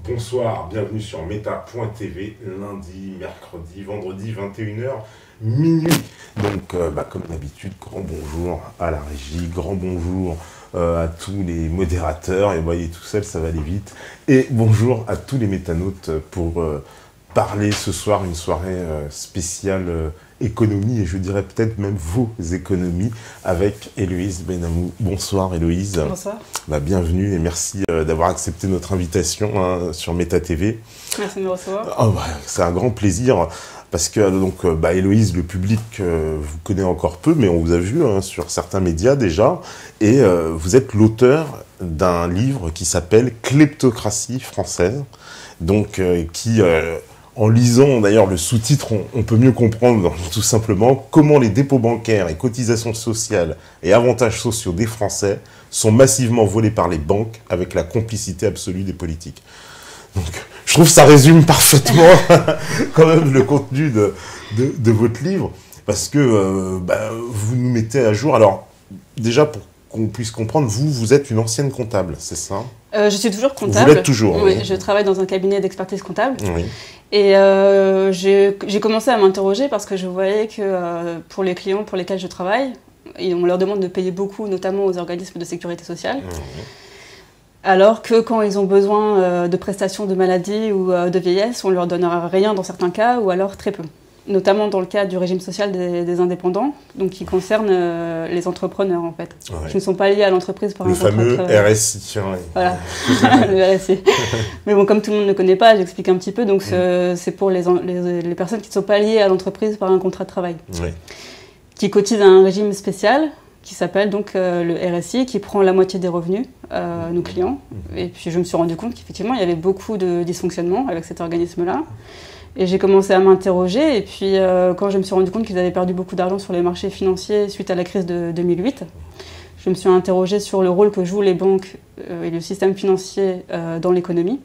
Bonsoir, bienvenue sur Meta.tv, lundi, mercredi, vendredi, 21h, minuit. Donc, comme d'habitude, grand bonjour à la régie, grand bonjour à tous les modérateurs. Et vous voyez, tout seul, ça va aller vite. Et bonjour à tous les métanautes pour parler ce soir, une soirée spéciale économie, et je dirais peut-être même vos économies, avec Héloïse Benamou. Bonsoir Héloïse. Bonsoir. Bienvenue et merci d'avoir accepté notre invitation sur Meta TV. Merci de me recevoir. C'est un grand plaisir parce que Héloïse, le public vous connaît encore peu, mais on vous a vu sur certains médias déjà, et vous êtes l'auteur d'un livre qui s'appelle Kleptocratie française, donc qui... En lisant d'ailleurs le sous-titre, on peut mieux comprendre tout simplement comment les dépôts bancaires et cotisations sociales et avantages sociaux des Français sont massivement volés par les banques avec la complicité absolue des politiques. Donc je trouve que ça résume parfaitement quand même le contenu de votre livre, parce que vous nous mettez à jour. Alors déjà pour qu'on puisse comprendre, vous êtes une ancienne comptable, c'est ça ? Je suis toujours comptable. Vous l'êtes toujours. Oui, je travaille dans un cabinet d'expertise comptable. Oui. Et j'ai commencé à m'interroger parce que je voyais que pour les clients pour lesquels je travaille, on leur demande de payer beaucoup, notamment aux organismes de sécurité sociale. Mmh. Alors que quand ils ont besoin de prestations de maladie ou de vieillesse, on ne leur donnera rien dans certains cas, ou alors très peu. Notamment dans le cas du régime social des indépendants, donc qui concerne les entrepreneurs en fait, qui ne sont pas liés à l'entreprise par un contrat de travail. Le fameux RSI. Voilà, le RSI. Mais bon, comme tout le monde ne connaît pas, j'explique un petit peu. Donc c'est pour les personnes qui ne sont pas liées à l'entreprise par un contrat de travail, qui cotisent à un régime spécial qui s'appelle donc le RSI, qui prend la moitié des revenus nos clients. Et puis je me suis rendu compte qu'effectivement il y avait beaucoup de dysfonctionnements avec cet organisme-là. Et j'ai commencé à m'interroger, et puis quand je me suis rendu compte qu'ils avaient perdu beaucoup d'argent sur les marchés financiers suite à la crise de 2008, je me suis interrogée sur le rôle que jouent les banques et le système financier dans l'économie,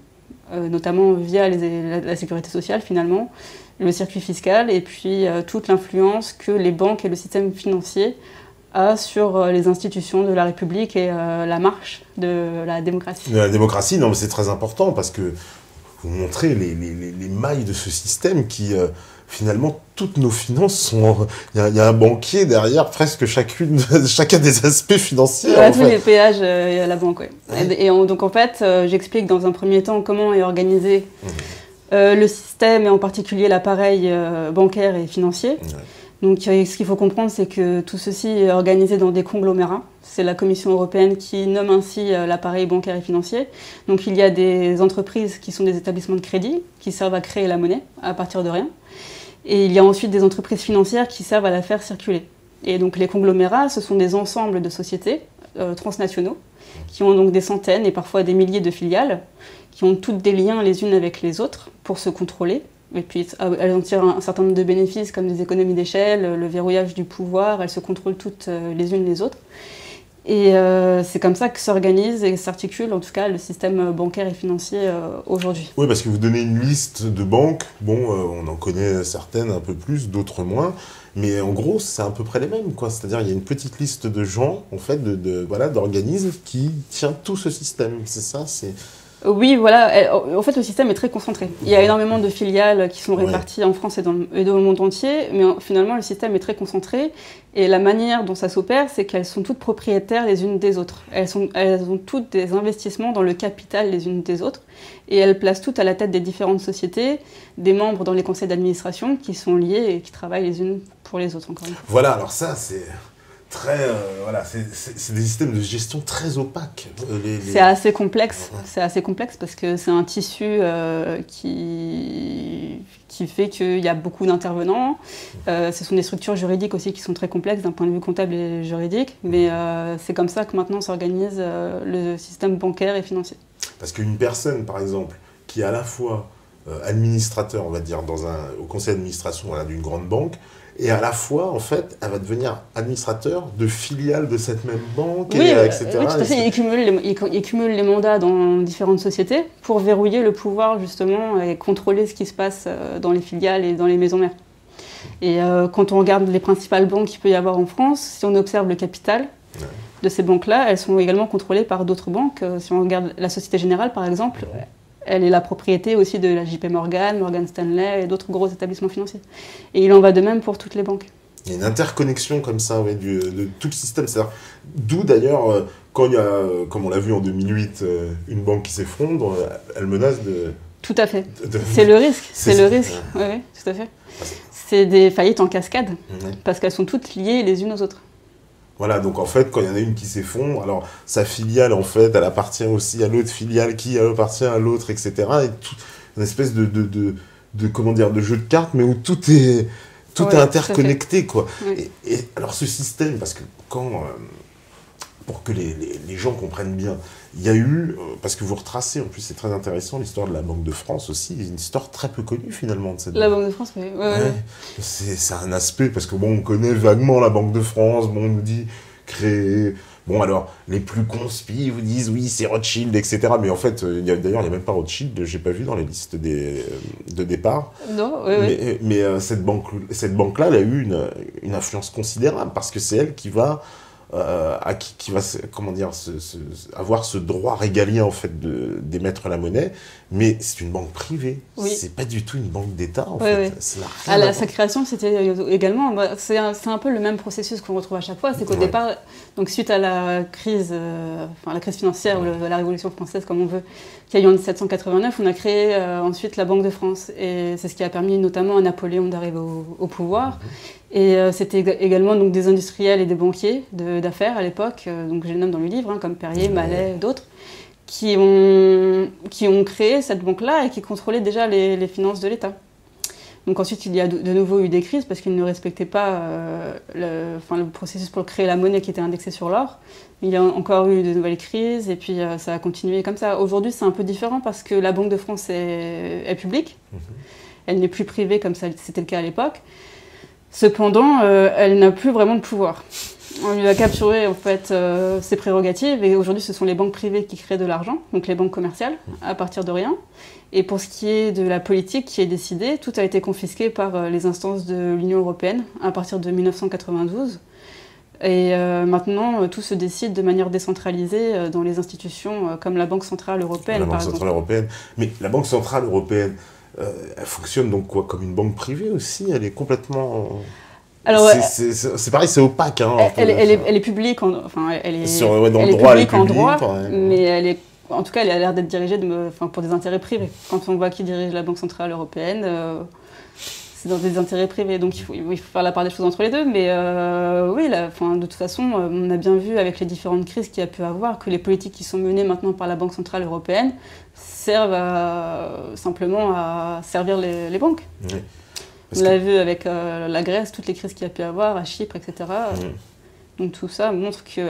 notamment via la sécurité sociale finalement, le circuit fiscal, et puis toute l'influence que les banques et le système financier a sur les institutions de la République et la marche de la démocratie. De la démocratie, non mais c'est très important, parce que vous montrez les mailles de ce système qui, finalement, toutes nos finances sont... Il y a un banquier derrière presque chacun des aspects financiers. Tous les péages, il y a la banque, oui. Ouais. Donc en fait, j'explique dans un premier temps comment est organisé le système, et en particulier l'appareil bancaire et financier. Ouais. Donc ce qu'il faut comprendre, c'est que tout ceci est organisé dans des conglomérats. C'est la Commission européenne qui nomme ainsi l'appareil bancaire et financier. Donc il y a des entreprises qui sont des établissements de crédit, qui servent à créer la monnaie à partir de rien. Et il y a ensuite des entreprises financières qui servent à la faire circuler. Et donc les conglomérats, ce sont des ensembles de sociétés transnationaux, qui ont donc des centaines et parfois des milliers de filiales, qui ont toutes des liens les unes avec les autres pour se contrôler. Et puis elles en tirent un certain nombre de bénéfices comme des économies d'échelle, le verrouillage du pouvoir, elles se contrôlent toutes les unes les autres. Et c'est comme ça que s'organise et s'articule en tout cas le système bancaire et financier aujourd'hui. Oui, parce que vous donnez une liste de banques, on en connaît certaines un peu plus, d'autres moins, mais en gros c'est à peu près les mêmes, quoi. C'est-à-dire il y a une petite liste de gens, en fait, d'organismes qui tient tout ce système, c'est ça, c'est... Oui, voilà. En fait, le système est très concentré. Il y a énormément de filiales qui sont réparties en France et dans le monde entier, mais finalement, le système est très concentré. Et la manière dont ça s'opère, c'est qu'elles sont toutes propriétaires les unes des autres. Elles ont toutes des investissements dans le capital les unes des autres, et elles placent toutes à la tête des différentes sociétés des membres dans les conseils d'administration qui sont liés et qui travaillent les unes pour les autres, encore une fois. Voilà, alors ça, c'est... c'est des systèmes de gestion très opaques. C'est assez complexe. C'est assez complexe parce que c'est un tissu qui fait qu'il y a beaucoup d'intervenants. Ce sont des structures juridiques aussi qui sont très complexes d'un point de vue comptable et juridique. Mais c'est comme ça que maintenant s'organise le système bancaire et financier. Parce qu'une personne, par exemple, qui est à la fois administrateur, on va dire, au conseil d'administration d'une grande banque, et à la fois, en fait, elle va devenir administrateur de filiales de cette même banque, etc. Oui, tout à fait. Il cumule les mandats dans différentes sociétés pour verrouiller le pouvoir, justement, et contrôler ce qui se passe dans les filiales et dans les maisons mères. Et quand on regarde les principales banques qu'il peut y avoir en France, si on observe le capital de ces banques-là, elles sont également contrôlées par d'autres banques. Si on regarde la Société Générale, par exemple, elle est la propriété aussi de la JP Morgan, Morgan Stanley et d'autres gros établissements financiers. Et il en va de même pour toutes les banques. Il y a une interconnexion comme ça de tout le système. D'où d'ailleurs, quand il y a, comme on l'a vu en 2008, une banque qui s'effondre, elle menace de... Tout à fait. C'est le risque. C'est le risque. Oui, oui, tout à fait. C'est des faillites en cascade, parce qu'elles sont toutes liées les unes aux autres. Voilà, donc en fait, quand il y en a une qui s'effondre, alors sa filiale, en fait, elle appartient aussi à l'autre filiale qui appartient à l'autre, etc. Et tout, une espèce comment dire, de jeu de cartes, mais où tout est interconnecté, quoi. Oui. Et alors ce système, parce que pour que les gens comprennent bien, il y a eu, parce que vous retracez, en plus c'est très intéressant, l'histoire de la Banque de France aussi, une histoire très peu connue finalement de cette banque. La Banque de France, oui. Ouais. C'est un aspect, parce que bon, on connaît vaguement la Banque de France, bon, on nous dit créer... Bon, alors, les plus conspis vous disent, oui, c'est Rothschild, etc. Mais en fait, d'ailleurs, il n'y a même pas Rothschild, j'ai pas vu dans les listes de départ. Non, oui. Mais cette banque-là, elle a eu une influence considérable, parce que c'est elle qui va... qui va, comment dire, avoir ce droit régalien en fait d'émettre la monnaie, mais c'est une banque privée. Oui. C'est pas du tout une banque d'État en fait. Oui. Sa création, c'était également, c'est un peu le même processus qu'on retrouve à chaque fois, c'est qu'au départ, donc suite à la crise financière ou la Révolution française comme on veut, qui a eu en 1789, on a créé ensuite la Banque de France, et c'est ce qui a permis notamment à Napoléon d'arriver au pouvoir. Et c'était également donc, des industriels et des banquiers d'affaires à l'époque, donc je les nomme dans le livre, comme Perrier, Mallet, d'autres, qui ont créé cette banque-là et qui contrôlaient déjà les finances de l'État. Donc ensuite, il y a de nouveau eu des crises parce qu'ils ne respectaient pas le processus pour créer la monnaie qui était indexée sur l'or. Il y a encore eu de nouvelles crises et puis ça a continué comme ça. Aujourd'hui, c'est un peu différent parce que la Banque de France est publique. Elle n'est plus privée comme c'était le cas à l'époque. Cependant, elle n'a plus vraiment de pouvoir. On lui a capturé en fait ses prérogatives et aujourd'hui ce sont les banques privées qui créent de l'argent, donc les banques commerciales, à partir de rien. Et pour ce qui est de la politique qui est décidée, tout a été confisqué par les instances de l'Union européenne à partir de 1992. Et maintenant, tout se décide de manière décentralisée dans les institutions comme la Banque Centrale Européenne, par exemple. La Banque Centrale Européenne. Mais la Banque Centrale Européenne, elle fonctionne donc quoi, comme une banque privée aussi? Elle est complètement... C'est pareil, c'est opaque. Elle est publique, elle est publique en droit, mais en tout cas, elle a l'air d'être dirigée pour des intérêts privés. Quand on voit qui dirige la Banque Centrale Européenne, c'est dans des intérêts privés. Donc il faut faire la part des choses entre les deux. Mais oui, de toute façon, on a bien vu avec les différentes crises qu'il y a pu avoir que les politiques qui sont menées maintenant par la Banque Centrale Européenne servent simplement à servir les banques. Oui. On l'a vu avec la Grèce, toutes les crises qu'il y a pu avoir, à Chypre, etc. Donc tout ça montre que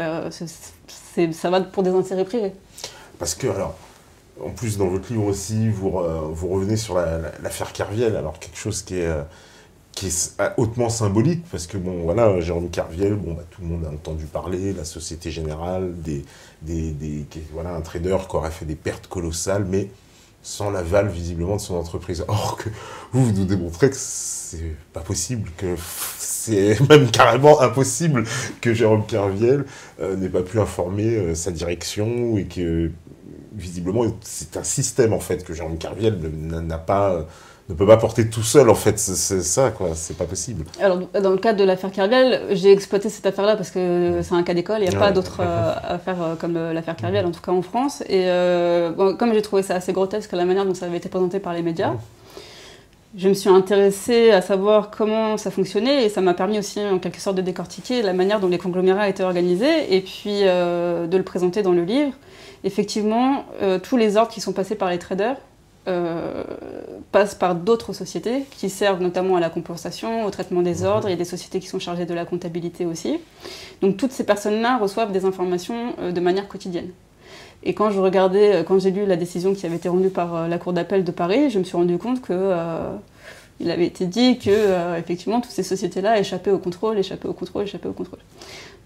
ça va pour des intérêts privés. Parce que, alors, en plus, dans votre livre aussi, vous revenez sur l'affaire Kerviel, alors quelque chose qui est hautement symbolique, parce que, bon, voilà, Jérôme Kerviel, tout le monde a entendu parler, la Société Générale, voilà, un trader qui aurait fait des pertes colossales, mais sans l'aval, visiblement, de son entreprise. Or que vous nous démontrez que c'est pas possible, que c'est même carrément impossible que Jérôme Kerviel n'ait pas pu informer sa direction et que, visiblement, c'est un système, en fait, que Jérôme Kerviel ne peut pas porter tout seul, en fait. C'est ça, quoi. C'est pas possible. Alors, dans le cadre de l'affaire Kerviel, j'ai exploité cette affaire-là parce que c'est un cas d'école. Il n'y a pas d'autres affaires comme l'affaire Kerviel, en tout cas en France. Et comme j'ai trouvé ça assez grotesque, la manière dont ça avait été présenté par les médias, je me suis intéressée à savoir comment ça fonctionnait et ça m'a permis aussi, en quelque sorte, de décortiquer la manière dont les conglomérats étaient organisés et puis de le présenter dans le livre. Effectivement, tous les ordres qui sont passés par les traders passent par d'autres sociétés qui servent notamment à la compensation, au traitement des ordres. Il y a des sociétés qui sont chargées de la comptabilité aussi. Donc toutes ces personnes-là reçoivent des informations de manière quotidienne. Et quand j'ai lu la décision qui avait été rendue par la Cour d'appel de Paris, je me suis rendu compte qu'il avait été dit que effectivement toutes ces sociétés-là échappaient au contrôle.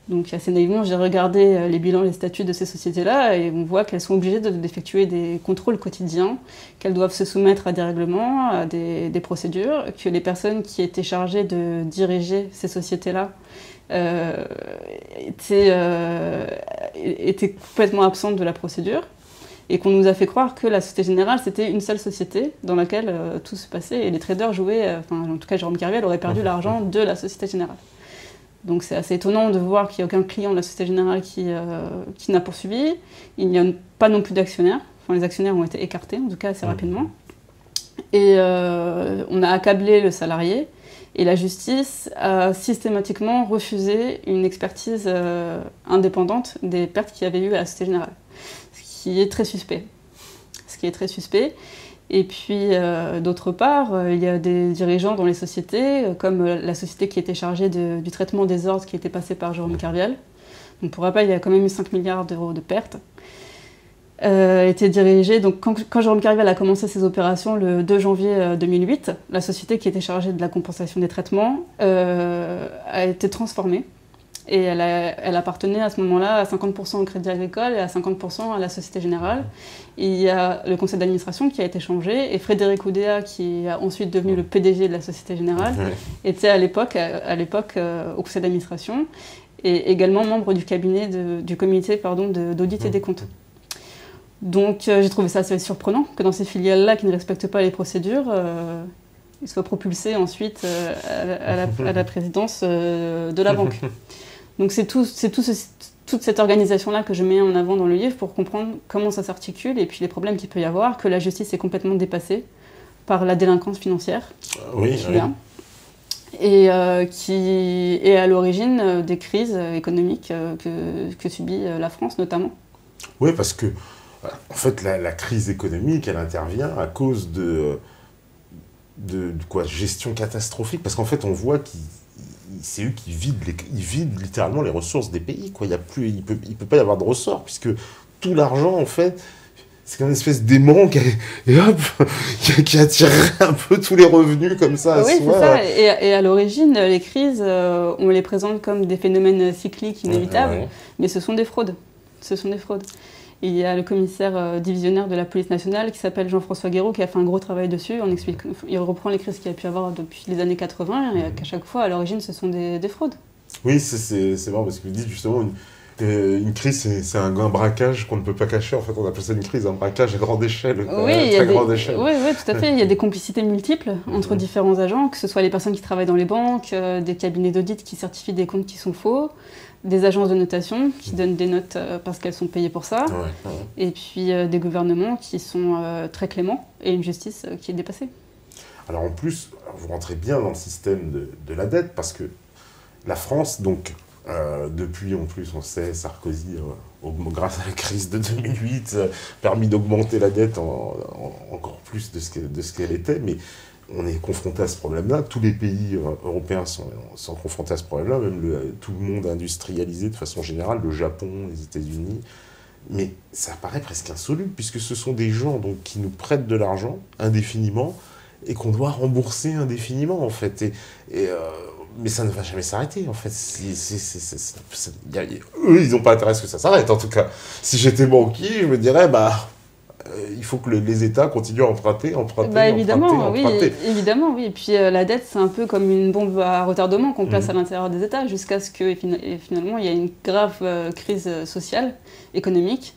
Donc assez naïvement, j'ai regardé les bilans, les statuts de ces sociétés-là et on voit qu'elles sont obligées d'effectuer des contrôles quotidiens, qu'elles doivent se soumettre à des règlements, à des procédures, que les personnes qui étaient chargées de diriger ces sociétés-là étaient complètement absentes de la procédure et qu'on nous a fait croire que la Société Générale, c'était une seule société dans laquelle tout se passait, et les traders jouaient, en tout cas Jérôme Kerviel aurait perdu l'argent de la Société Générale. Donc c'est assez étonnant de voir qu'il n'y a aucun client de la Société Générale qui n'a poursuivi. Il n'y a pas non plus d'actionnaires. Enfin, les actionnaires ont été écartés, en tout cas assez rapidement. Et on a accablé le salarié. Et la justice a systématiquement refusé une expertise indépendante des pertes qu'il y avait eu à la Société Générale. Ce qui est très suspect. Et puis, d'autre part, il y a des dirigeants dans les sociétés, comme la société qui était chargée du traitement des ordres qui était passée par Jérôme Kerviel. Donc, pour rappel, il y a quand même eu 5 milliards d'euros de pertes. Était dirigée, donc quand Jérôme Kerviel a commencé ses opérations le 2 janvier 2008, la société qui était chargée de la compensation des traitements a été transformée. Et elle appartenait à ce moment-là à 50% au Crédit Agricole et à 50% à la Société Générale. Et il y a le conseil d'administration qui a été changé, et Frédéric Oudéa, qui est ensuite devenu le PDG de la Société Générale, était à l'époque au conseil d'administration, et également membre du cabinet du comité d'audit et des comptes. Donc j'ai trouvé ça assez surprenant que dans ces filiales-là qui ne respectent pas les procédures, ils soient propulsés ensuite à la présidence de la banque. Donc c'est toute cette organisation-là que je mets en avant dans le livre pour comprendre comment ça s'articule et puis les problèmes qu'il peut y avoir, que la justice est complètement dépassée par la délinquance financière et qui est à l'origine des crises économiques que subit la France notamment. Oui, parce que en fait la crise économique, elle intervient à cause de gestion catastrophique, parce qu'en fait on voit c'est eux qui vident littéralement les ressources des pays, quoi. Il peut pas y avoir de ressort, puisque tout l'argent, en fait, c'est comme une espèce d'aimant qui attirerait un peu tous les revenus comme ça à soi. C'est ça. Et à l'origine, les crises, on les présente comme des phénomènes cycliques inévitables, mais ce sont des fraudes. Il y a le commissaire divisionnaire de la police nationale qui s'appelle Jean-François Guéraud qui a fait un gros travail dessus. Il reprend les crises qu'il y a pu avoir depuis les années 80 et qu'à chaque fois, à l'origine, ce sont des fraudes. Oui, c'est marrant parce qu'il dit justement une crise, c'est un braquage qu'on ne peut pas cacher. En fait, on appelle ça une crise, un braquage à grande échelle. Oui, tout à fait. Il y a des complicités multiples entre différents agents, que ce soit les personnes qui travaillent dans les banques, des cabinets d'audit qui certifient des comptes qui sont faux, des agences de notation qui donnent des notes parce qu'elles sont payées pour ça, et puis des gouvernements qui sont très cléments, et une justice qui est dépassée. Alors en plus, vous rentrez bien dans le système de la dette, parce que la France, donc, depuis en plus, on sait, Sarkozy, grâce à la crise de 2008, permis d'augmenter la dette encore plus de ce qu'elle était, mais on est confronté à ce problème-là. Tous les pays européens sont confrontés à ce problème-là, même tout le monde industrialisé de façon générale, le Japon, les États-Unis. Mais ça paraît presque insoluble, puisque ce sont des gens donc, qui nous prêtent de l'argent indéfiniment et qu'on doit rembourser indéfiniment, en fait. Mais ça ne va jamais s'arrêter, en fait. Eux, ils n'ont pas intérêt à ce que ça s'arrête, en tout cas. Si j'étais banquier, je me dirais, il faut que les États continuent à emprunter. Évidemment, oui. Et puis la dette, c'est un peu comme une bombe à retardement qu'on place à l'intérieur des États jusqu'à ce que finalement il y ait une grave crise sociale, économique,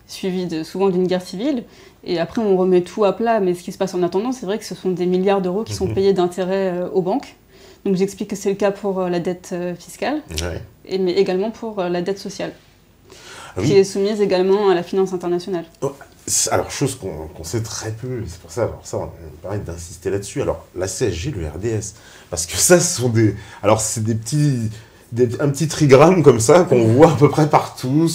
suivie souvent d'une guerre civile. Et après, on remet tout à plat. Mais ce qui se passe en attendant, c'est vrai que ce sont des milliards d'euros qui sont payés d'intérêts aux banques. Donc j'explique que c'est le cas pour la dette fiscale, mais également pour la dette sociale, qui est soumise également à la finance internationale. Alors, chose qu'on sait très peu, c'est pour ça, on me permet d'insister là-dessus. Alors, la CSG, le RDS, parce que ça, ce sont c'est un petit trigramme comme ça qu'on voit à peu près partout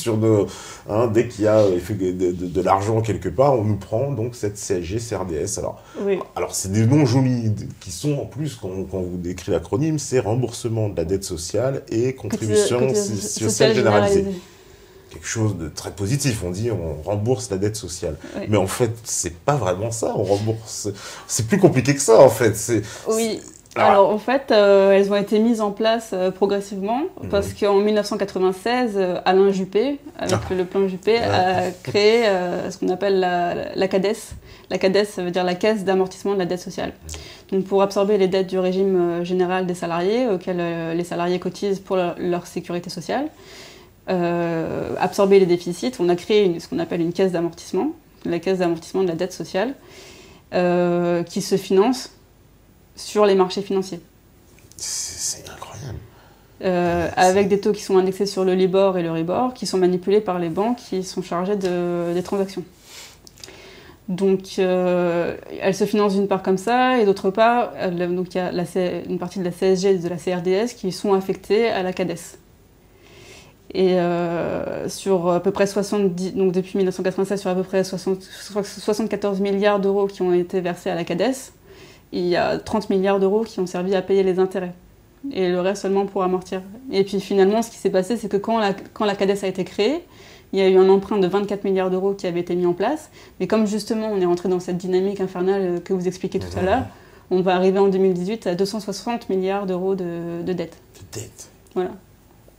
dès qu'il y a de l'argent quelque part, on nous prend donc cette CSG, CRDS. Alors c'est des noms jolis qui sont en plus, quand vous décrit l'acronyme, c'est remboursement de la dette sociale et contribution sociale généralisée. Quelque chose de très positif, on dit on rembourse la dette sociale. Mais en fait, c'est pas vraiment ça, on rembourse. C'est plus compliqué que ça, en fait. Alors en fait, elles ont été mises en place progressivement, parce qu'en 1996, Alain Juppé, avec le plan Juppé, a créé ce qu'on appelle la CADES. La CADES, ça veut dire la Caisse d'amortissement de la dette sociale. Donc pour absorber les dettes du régime général des salariés, auxquelles les salariés cotisent pour leur sécurité sociale, absorber les déficits, on a créé ce qu'on appelle une caisse d'amortissement, la caisse d'amortissement de la dette sociale, qui se finance sur les marchés financiers. C'est incroyable. Avec des taux qui sont indexés sur le Libor et le Ribor, qui sont manipulés par les banques qui sont chargées des transactions. Donc, elle se finance d'une part comme ça, et d'autre part, donc il y a une partie de la CSG et de la CRDS qui sont affectées à la CADES. Et sur à peu près 70, donc depuis 1996, sur à peu près 74 milliards d'euros qui ont été versés à la CADES, il y a 30 milliards d'euros qui ont servi à payer les intérêts. Et le reste seulement pour amortir. Et puis finalement, ce qui s'est passé, c'est que quand la CADES a été créée, il y a eu un emprunt de 24 milliards d'euros qui avait été mis en place. Mais comme justement, on est rentré dans cette dynamique infernale que vous expliquez tout à l'heure, on va arriver en 2018 à 260 milliards d'euros de dette. De dette. Voilà.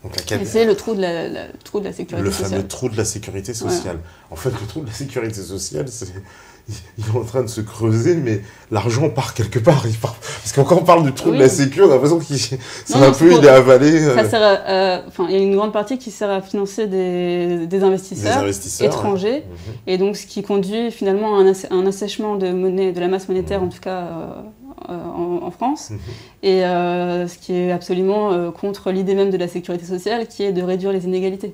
Donc et c'est le trou de la sécurité sociale. Le fameux trou de la sécurité sociale. Voilà. En fait, le trou de la sécurité sociale, il est en train de se creuser, mais l'argent part quelque part. Parce quand on parle du trou de la sécu, on a l'impression qu'il il est avalé. Ça sert il y a une grande partie qui sert à financer des investisseurs étrangers, et donc ce qui conduit finalement à un assèchement de la masse monétaire, en tout cas en France, et ce qui est absolument contre l'idée même de la sécurité sociale, qui est de réduire les inégalités.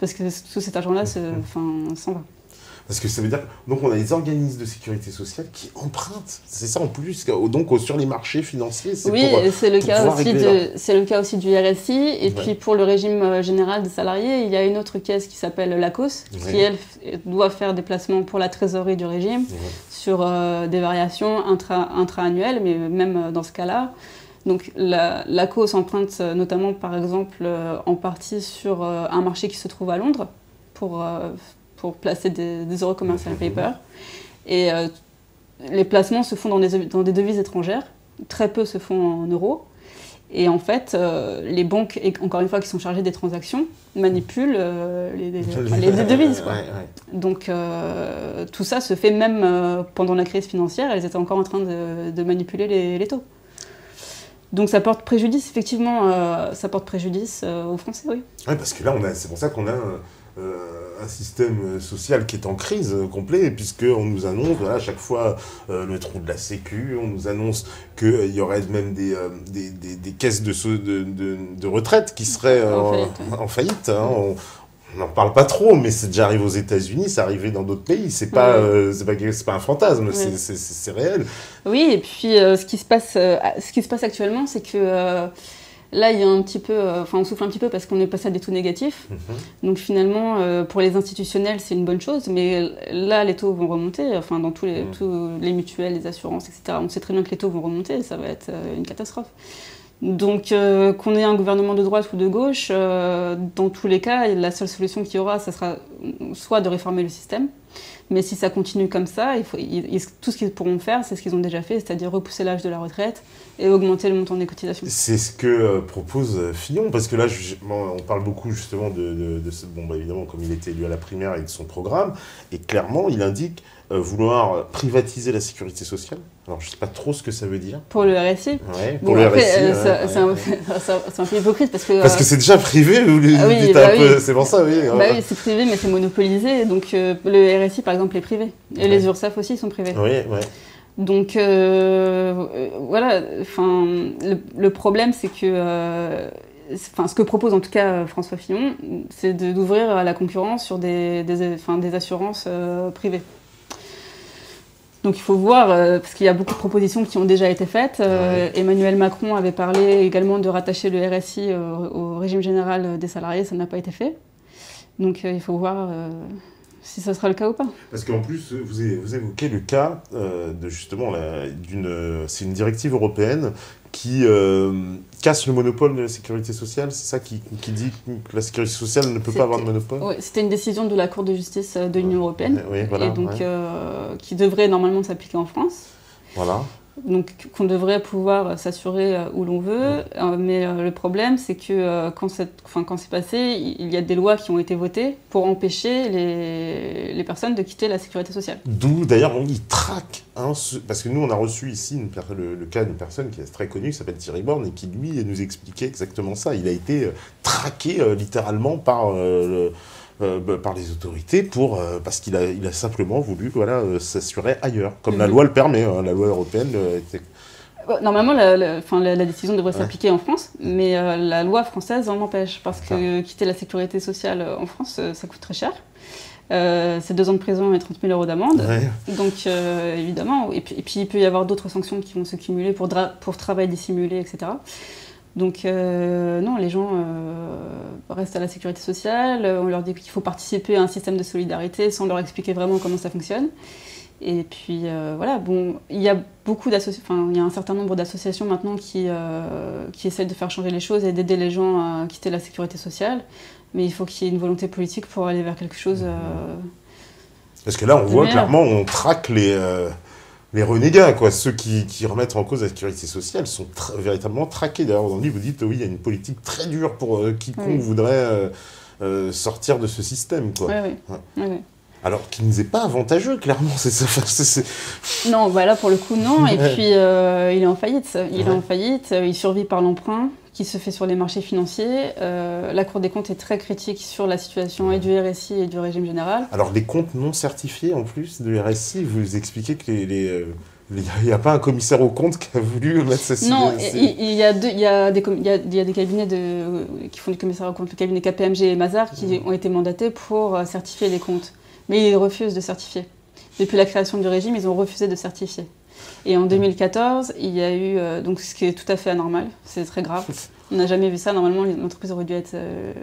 Parce que tout cet argent-là s'en va. Parce que ça veut dire donc on a des organismes de sécurité sociale qui empruntent, c'est ça en plus, donc sur les marchés financiers. Oui, c'est le cas aussi du RSI. Et puis pour le régime général des salariés, il y a une autre caisse qui s'appelle l'ACOS, qui elle doit faire des placements pour la trésorerie du régime sur des variations intra-annuelles, mais même dans ce cas-là. Donc l'ACOS emprunte notamment, par exemple, en partie sur un marché qui se trouve à Londres pour placer des euro commercial paper. Et les placements se font dans des devises étrangères. Très peu se font en euros. Et en fait, les banques, encore une fois, qui sont chargées des transactions, manipulent les devises. Quoi. Donc tout ça se fait même pendant la crise financière. Elles étaient encore en train de manipuler les taux. Donc ça porte préjudice, effectivement, aux Français, oui. Oui, parce que là, c'est pour ça qu'on a un système social qui est en crise complet, puisqu'on nous annonce à chaque fois le trou de la sécu, on nous annonce qu'il y aurait même des caisses de retraite qui seraient en faillite. On n'en parle pas trop, mais c'est déjà arrivé aux États-Unis, c'est arrivé dans d'autres pays. C'est pas un fantasme, c'est réel. Oui, et puis ce qui se passe actuellement, c'est que là, il y a un petit peu, on souffle un petit peu parce qu'on est passé à des taux négatifs. Donc finalement, pour les institutionnels, c'est une bonne chose, mais là, les taux vont remonter. Dans tous les mutuelles, les assurances, etc. On sait très bien que les taux vont remonter, ça va être une catastrophe. Donc qu'on ait un gouvernement de droite ou de gauche, dans tous les cas, la seule solution qu'il y aura, ça sera soit de réformer le système, mais si ça continue comme ça, tout ce qu'ils pourront faire, c'est ce qu'ils ont déjà fait, c'est-à-dire repousser l'âge de la retraite et augmenter le montant des cotisations. C'est ce que propose Fillon, parce que là, on parle beaucoup justement de ce... Bon, évidemment, comme il était élu à la primaire et de son programme, et clairement, il indique vouloir privatiser la sécurité sociale. Alors, je ne sais pas trop ce que ça veut dire. Pour le RSI. Ouais, pour le RSI. C'est un peu hypocrite parce que... Parce que c'est déjà privé, c'est pour ça, oui. Oui, c'est privé, mais c'est monopolisé. Donc, le RSI, par exemple, est privé. Et les URSSAF aussi sont privés. Oui. Donc, voilà. Le problème, c'est que... ce que propose en tout cas François Fillon, c'est d'ouvrir à la concurrence sur des assurances privées. Donc il faut voir, parce qu'il y a beaucoup de propositions qui ont déjà été faites. Emmanuel Macron avait parlé également de rattacher le RSI au régime général des salariés, ça n'a pas été fait. Donc il faut voir si ça sera le cas ou pas. Parce qu'en plus, vous évoquez le cas de justement, c'est une directive européenne qui casse le monopole de la sécurité sociale, c'est ça qui dit que la sécurité sociale ne peut pas avoir de monopole? Oui, c'était une décision de la Cour de justice de l'Union européenne, et donc qui devrait normalement s'appliquer en France. Voilà. Donc qu'on devrait pouvoir s'assurer où l'on veut, mais le problème c'est que quand c'est passé, il y a des lois qui ont été votées pour empêcher les personnes de quitter la sécurité sociale. D'où d'ailleurs ils traquent, parce que nous on a reçu ici le cas d'une personne qui est très connue, qui s'appelle Thierry Borne, et qui lui nous expliquait exactement ça. Il a été traqué littéralement par par les autorités parce qu'il a simplement voulu s'assurer ailleurs, comme la loi le permet, hein, la loi européenne. Normalement, la décision devrait s'appliquer en France, mais la loi française en empêche, parce que quitter la sécurité sociale en France, ça coûte très cher. C'est 2 ans de prison et 30 000 € d'amende. Ouais. Donc, évidemment, et puis il peut y avoir d'autres sanctions qui vont se cumuler pour travail dissimulé, etc. Donc, non, les gens restent à la sécurité sociale, on leur dit qu'il faut participer à un système de solidarité sans leur expliquer vraiment comment ça fonctionne. Et puis, voilà, bon, il y a il y a un certain nombre d'associations maintenant qui essaient de faire changer les choses et d'aider les gens à quitter la sécurité sociale. Mais il faut qu'il y ait une volonté politique pour aller vers quelque chose. Parce que là, on voit clairement, on traque les renégats, quoi. Ceux qui remettent en cause la sécurité sociale sont véritablement traqués. D'ailleurs, dans le livre, vous dites, oui, il y a une politique très dure pour quiconque voudrait sortir de ce système, quoi. Oui. Alors qu'il ne nous est pas avantageux, clairement. Non, là, pour le coup, non. Et puis, il est en faillite. Il survit par l'emprunt qui se fait sur les marchés financiers. La Cour des comptes est très critique sur la situation et du RSI et du régime général. Alors, les comptes non certifiés, en plus, du RSI, vous expliquez que il n'y a pas un commissaire aux comptes qui a voulu mettre ça. Non, il y a des cabinets qui font du commissaire aux comptes, le cabinet KPMG et Mazars, qui ont été mandatés pour certifier les comptes. Mais ils refusent de certifier. Depuis la création du régime, ils ont refusé de certifier. Et en 2014, il y a eu, donc ce qui est tout à fait anormal, c'est très grave. On n'a jamais vu ça, normalement l'entreprise aurait dû être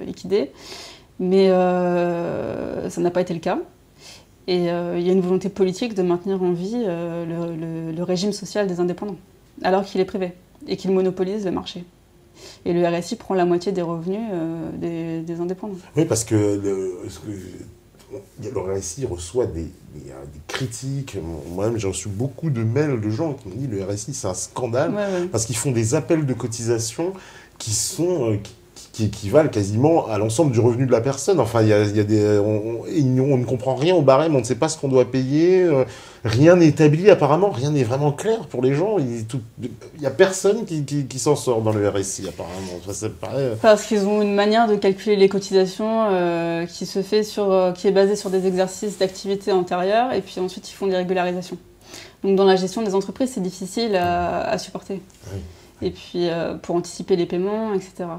liquidée. Mais ça n'a pas été le cas. Et il y a une volonté politique de maintenir en vie le régime social des indépendants, alors qu'il est privé et qu'il monopolise le marché. Et le RSI prend la moitié des revenus des indépendants. Oui, parce que le RSI reçoit des critiques. Moi-même, j'ai reçu beaucoup de mails de gens qui m'ont dit le RSI, c'est un scandale, parce qu'ils font des appels de cotisation qui équivalent quasiment à l'ensemble du revenu de la personne. Enfin, on ne comprend rien au barème, on ne sait pas ce qu'on doit payer, rien n'est établi apparemment, rien n'est vraiment clair pour les gens. Il n'y a personne qui s'en sort dans le RSI apparemment. Ça paraît... Parce qu'ils ont une manière de calculer les cotisations qui est basée sur des exercices d'activité antérieure, et puis ensuite ils font des régularisations. Donc dans la gestion des entreprises, c'est difficile à supporter. Oui. Et puis pour anticiper les paiements, etc.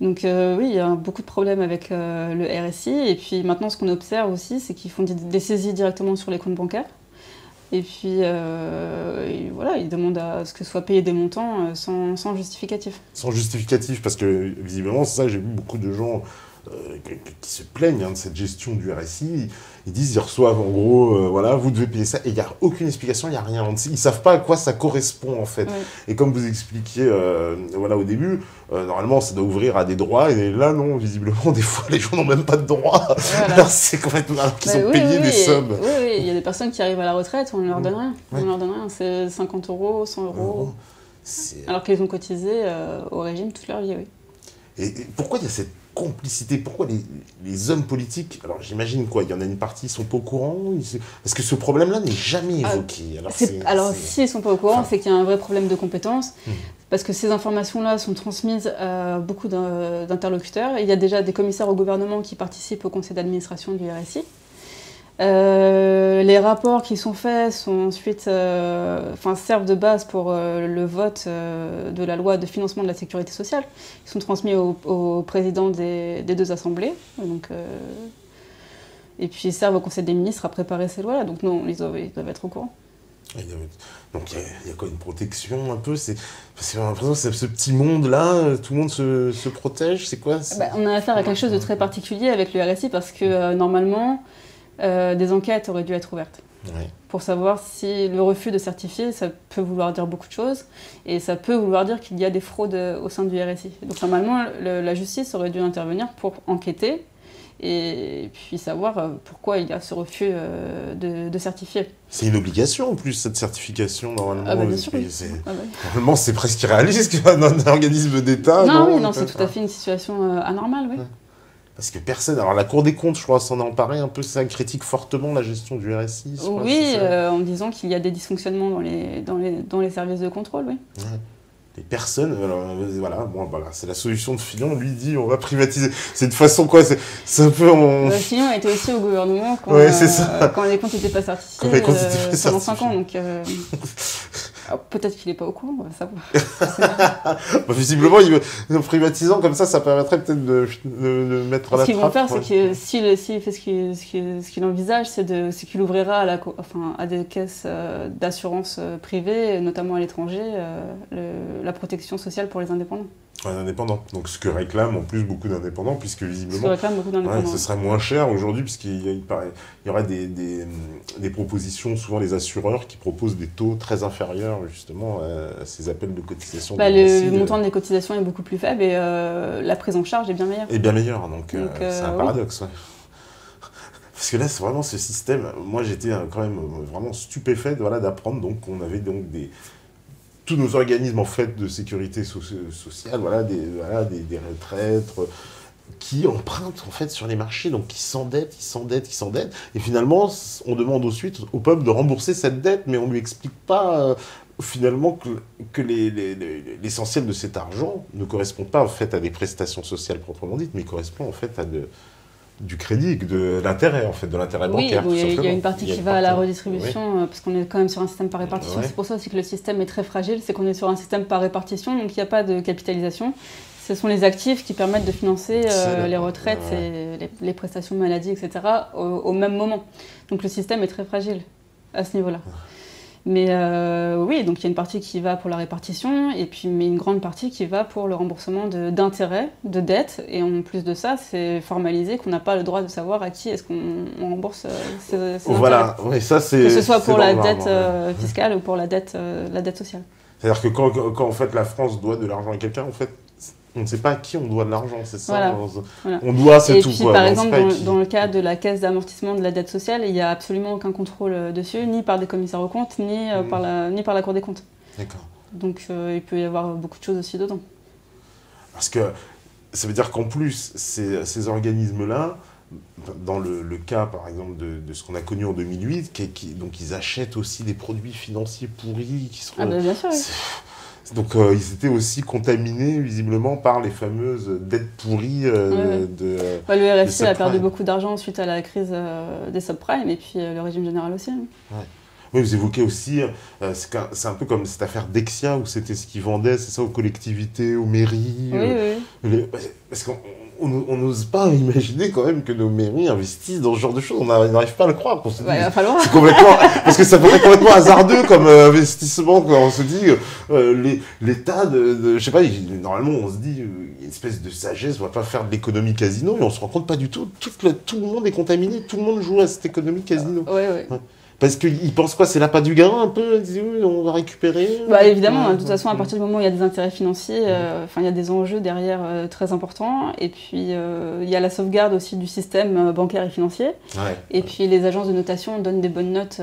Donc oui, il y a beaucoup de problèmes avec le RSI. Et puis maintenant, ce qu'on observe aussi, c'est qu'ils font des saisies directement sur les comptes bancaires. Et puis voilà, ils demandent à ce que soient payés des montants sans justificatif. Sans justificatif, parce que visiblement, c'est ça, j'ai vu beaucoup de gens qui se plaignent de cette gestion du RSI. Ils disent, ils reçoivent en gros, voilà, vous devez payer ça, et il n'y a aucune explication, il n'y a rien. Ils ne savent pas à quoi ça correspond, en fait. Oui. Et comme vous expliquiez au début, normalement, ça doit ouvrir à des droits, et là, non, visiblement, des fois, les gens n'ont même pas de droits. Voilà. Alors, c'est complètement... Alors qu'ils ont payé des sommes. Oui, il y a des personnes qui arrivent à la retraite, on ne leur donne rien. On ne leur donne rien, c'est 50 €, 100 €, alors qu'ils ont cotisé au régime toute leur vie, oui. Et pourquoi il y a cette complicité? Pourquoi les hommes politiques, alors j'imagine quoi, il y en a une partie, ils sont pas au courant, parce que ce problème-là n'est jamais évoqué. Alors s'ils sont pas au courant, c'est qu'il y a un vrai problème de compétence, parce que ces informations-là sont transmises à beaucoup d'interlocuteurs. Il y a déjà des commissaires au gouvernement qui participent au conseil d'administration du RSI. Les rapports qui sont faits sont ensuite, servent de base pour le vote de la loi de financement de la sécurité sociale. Ils sont transmis au président des 2 assemblées. Donc, et puis ils servent au conseil des ministres à préparer ces lois-là. Donc non, ils doivent être au courant. Donc il y a quoi, une protection un peu, j'ai l'impression que ce petit monde-là, tout le monde se protège, c'est quoi? On a affaire à quelque chose de très particulier avec le RSI, parce que normalement, des enquêtes auraient dû être ouvertes pour savoir si le refus de certifier, ça peut vouloir dire beaucoup de choses, et ça peut vouloir dire qu'il y a des fraudes au sein du RSI. Donc normalement, la justice aurait dû intervenir pour enquêter et puis savoir pourquoi il y a ce refus de certifier. C'est une obligation en plus, cette certification, normalement. Bien sûr, oui. Normalement, c'est presque irréaliste qu'un organisme d'État... Non, c'est tout à fait une situation anormale, oui. Parce que personne... Alors la Cour des comptes, je crois, s'en est emparée un peu, ça critique fortement la gestion du RSI. Oui, en disant qu'il y a des dysfonctionnements dans les services de contrôle, oui. les personnes, alors, voilà, bon, voilà, c'est la solution de Fillon, lui dit on va privatiser. C'est de façon quoi, c'est un peu... Fillon était aussi au gouvernement quand, quand les comptes n'étaient pas certifiés pendant 5 ans, donc peut-être qu'il n'est pas au courant, on va savoir. Bah, visiblement, en privatisant comme ça permettrait peut-être de mettre à la trappe. Ce qu'ils vont faire, c'est que s'il fait ce qu'il envisage, c'est qu'il ouvrira à des caisses d'assurance privées, notamment à l'étranger, la protection sociale pour les indépendants. Ouais, indépendants. Donc ce que réclament en plus beaucoup d'indépendants, puisque visiblement... Ce que réclament beaucoup d'indépendants. Ce serait moins cher aujourd'hui, puisqu'il y aurait des propositions, souvent les assureurs, qui proposent des taux très inférieurs justement à ces appels de cotisation. Le montant des cotisations est beaucoup plus faible et la prise en charge est bien meilleure. Et bien meilleure, donc c'est un paradoxe. Ouais. Parce que là, c'est vraiment ce système... Moi, j'étais quand même vraiment stupéfait d'apprendre qu'on avait donc tous nos organismes en fait de sécurité sociale, des retraites, qui empruntent en fait sur les marchés, donc qui s'endettent, et finalement on demande ensuite au peuple de rembourser cette dette, mais on lui explique pas finalement que l'essentiel de cet argent ne correspond pas en fait à des prestations sociales proprement dites, mais correspond en fait à du crédit, de l'intérêt en fait, de l'intérêt bancaire. Oui, il y a une partie qui va à la redistribution, parce qu'on est quand même sur un système par répartition. Ouais. C'est pour ça aussi que le système est très fragile, c'est qu'on est sur un système par répartition, donc il n'y a pas de capitalisation. Ce sont les actifs qui permettent de financer les retraites et les prestations de maladie, etc. au même moment. Donc le système est très fragile à ce niveau-là. Mais oui, donc il y a une partie qui va pour la répartition, mais une grande partie qui va pour le remboursement d'intérêts, de dettes. Et en plus de ça, c'est formalisé qu'on n'a pas le droit de savoir à qui est-ce qu'on rembourse ces voilà, oui, ça c'est... Que ce soit pour la dette fiscale ou pour la dette sociale. C'est-à-dire que quand en fait la France doit de l'argent à quelqu'un, en fait, on ne sait pas à qui on doit de l'argent, c'est ça. Voilà. On doit, c'est tout. Et puis, par exemple, dans le cas de la caisse d'amortissement de la dette sociale, il n'y a absolument aucun contrôle dessus, ni par des commissaires aux comptes, ni par la Cour des comptes. D'accord. Donc, il peut y avoir beaucoup de choses aussi dedans. Parce que ça veut dire qu'en plus, ces organismes-là, dans le cas, par exemple, de ce qu'on a connu en 2008, donc ils achètent aussi des produits financiers pourris qui sont... Ah ben, bien sûr, oui. Donc ils étaient aussi contaminés visiblement par les fameuses dettes pourries le RFI a perdu beaucoup d'argent suite à la crise des subprimes et puis le régime général aussi. Hein. Ouais. Oui, vous évoquez aussi, c'est un peu comme cette affaire Dexia où c'était ce qu'ils vendaient, c'est ça, aux collectivités, aux mairies. Oui. Parce qu'on n'ose pas imaginer quand même que nos mairies investissent dans ce genre de choses. On n'arrive pas à le croire. Il va falloir. C'est complètement, parce que ça paraît complètement hasardeux comme investissement. Quand on se dit, l'État je sais pas, normalement on se dit, une espèce de sagesse, on va pas faire de l'économie casino, mais on se rend compte pas du tout. Tout le monde est contaminé, tout le monde joue à cette économie casino. Ouais. Parce qu'ils pensent quoi, c'est l'appât du gain un peu, ils disent oui, on va récupérer. Évidemment, de toute façon, à partir du moment où il y a des intérêts financiers, il y a des enjeux derrière très importants. Et puis, il y a la sauvegarde aussi du système bancaire et financier. Ouais. Et puis, les agences de notation donnent des bonnes notes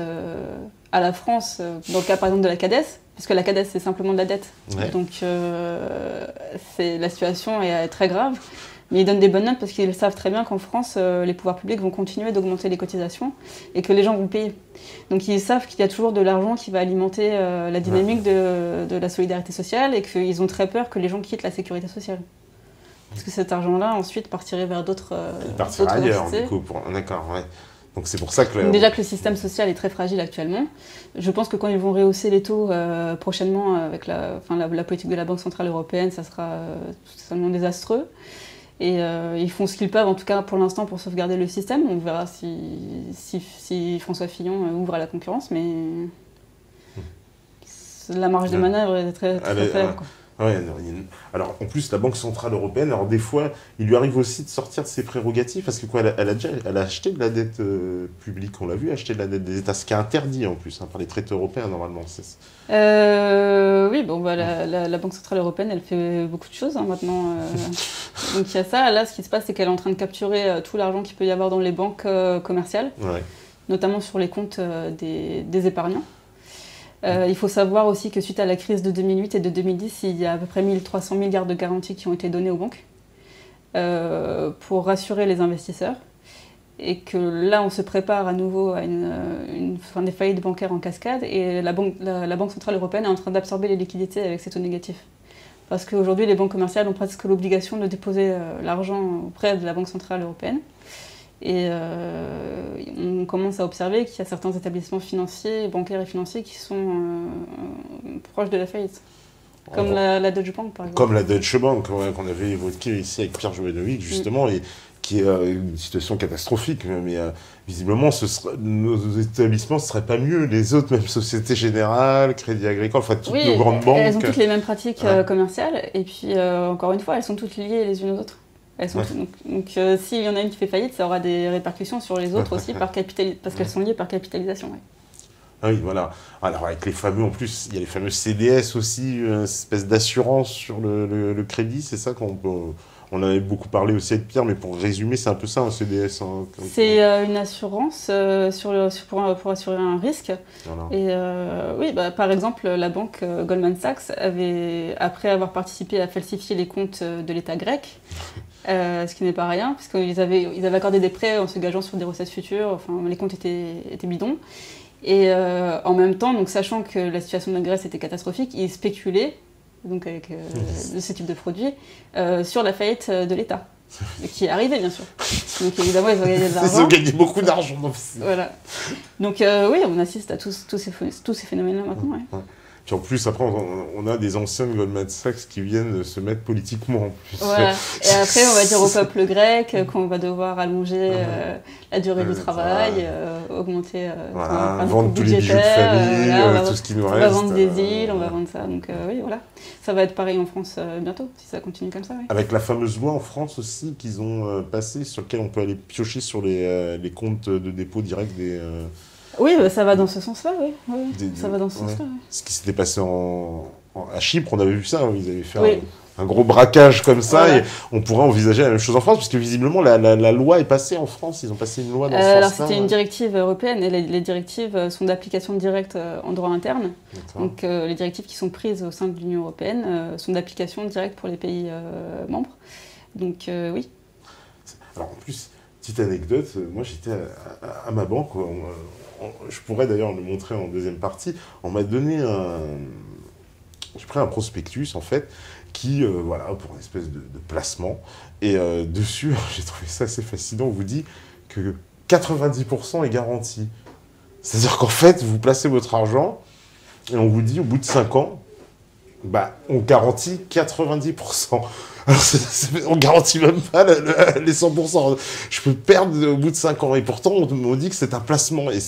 à la France, dans le cas par exemple de la CADES, parce que la CADES, c'est simplement de la dette. Ouais. Donc, la situation est très grave. Mais ils donnent des bonnes notes parce qu'ils savent très bien qu'en France, les pouvoirs publics vont continuer d'augmenter les cotisations et que les gens vont payer. Donc ils savent qu'il y a toujours de l'argent qui va alimenter la dynamique de la solidarité sociale et qu'ils ont très peur que les gens quittent la sécurité sociale. Parce que cet argent-là, ensuite, partirait vers d'autres il partira ailleurs, du coup. D'accord, ouais. Donc c'est pour ça que... Donc, déjà que le système social est très fragile actuellement. Je pense que quand ils vont rehausser les taux prochainement avec la politique de la Banque Centrale Européenne, ça sera totalement désastreux. Et ils font ce qu'ils peuvent, en tout cas pour l'instant, pour sauvegarder le système. On verra si François Fillon ouvre à la concurrence, mais la marge de manœuvre est très faible. Ouais, alors en plus la Banque Centrale Européenne, alors des fois il lui arrive aussi de sortir de ses prérogatives parce que quoi, elle a acheté de la dette publique, on l'a vu, acheter de la dette des États, ce qui est interdit en plus par les traités européens normalement. Oui, la Banque Centrale Européenne elle fait beaucoup de choses maintenant. Donc il y a ça, là ce qui se passe c'est qu'elle est en train de capturer tout l'argent qu'il peut y avoir dans les banques commerciales, notamment sur les comptes des épargnants. Il faut savoir aussi que suite à la crise de 2008 et de 2010, il y a à peu près 1300 milliards de garanties qui ont été données aux banques pour rassurer les investisseurs. Et que là, on se prépare à nouveau à des faillites bancaires en cascade et la Banque Centrale Européenne est en train d'absorber les liquidités avec ces taux négatifs. parce qu'aujourd'hui, les banques commerciales ont presque l'obligation de déposer l'argent auprès de la Banque centrale européenne. Et on commence à observer qu'il y a certains établissements financiers, bancaires et financiers qui sont proches de la faillite. Comme la Deutsche Bank, par exemple. Comme la Deutsche Bank, qu'on avait évoqué ici avec Pierre Jovanovic, justement, et qui est une situation catastrophique. Mais visiblement, nos établissements ne seraient pas mieux. Les autres, même Société Générale, Crédit Agricole, enfin, toutes nos grandes banques. Elles ont toutes les mêmes pratiques commerciales. Et puis, encore une fois, elles sont toutes liées les unes aux autres. Donc s'il y en a une qui fait faillite, ça aura des répercussions sur les autres aussi, parce qu'elles sont liées par capitalisation. Ouais. Ah oui, voilà. Alors, avec les fameux, en plus, il y a les fameux CDS aussi, une espèce d'assurance sur le crédit, c'est ça qu'on peut... On en avait beaucoup parlé aussi avec Pierre, mais pour résumer, c'est un peu ça, un CDS. Hein, c'est une assurance pour assurer un risque. Voilà. Et oui, par exemple, la banque Goldman Sachs avait, après avoir participé à falsifier les comptes de l'État grec, ce qui n'est pas rien, parce qu'ils avaient accordé des prêts en se gageant sur des recettes futures, enfin, les comptes étaient bidons. Et en même temps, donc, sachant que la situation de la Grèce était catastrophique, ils spéculaient, donc avec ce type de produit, sur la faillite de l'État, qui est arrivée bien sûr. Donc évidemment, ils ont gagné de l'argent. Ils ont gagné beaucoup d'argent. Voilà. Donc oui, on assiste à tous ces phénomènes-là maintenant. Ouais. Puis en plus, après, on a des anciens de Goldman Sachs qui viennent se mettre politiquement en plus. Voilà. Et après, on va dire au peuple grec qu'on va devoir allonger la durée du travail, augmenter vendre tous les bijoux de famille, tout ce qui nous reste. On va vendre des îles, on va vendre ça. Donc oui, voilà. Ça va être pareil en France bientôt, si ça continue comme ça. Ouais. Avec la fameuse loi en France aussi qu'ils ont passée, sur laquelle on peut aller piocher sur les comptes de dépôt direct des... Oui, ça va dans ce sens-là, oui. Ça va dans ce sens-là. Ouais. Ce qui s'était passé à Chypre, on avait vu ça, ils avaient fait un gros braquage comme ça, et on pourrait envisager la même chose en France, parce que visiblement la loi est passée en France, ils ont passé une loi dans ce sens-là. Alors c'était une directive européenne, et les directives sont d'application directe en droit interne. Donc les directives qui sont prises au sein de l'Union européenne sont d'application directe pour les pays membres. Donc oui. Alors en plus, petite anecdote, moi j'étais à ma banque, je pourrais d'ailleurs le montrer en deuxième partie, on m'a donné j'ai pris un prospectus en fait, qui, voilà, pour une espèce de placement, et dessus, j'ai trouvé ça assez fascinant, on vous dit que 90% est garanti. C'est-à-dire qu'en fait, vous placez votre argent, et on vous dit, au bout de 5 ans, on garantit 90%. Alors, on garantit même pas les 100%. Je peux perdre au bout de 5 ans. Et pourtant, on dit que c'est un placement. Et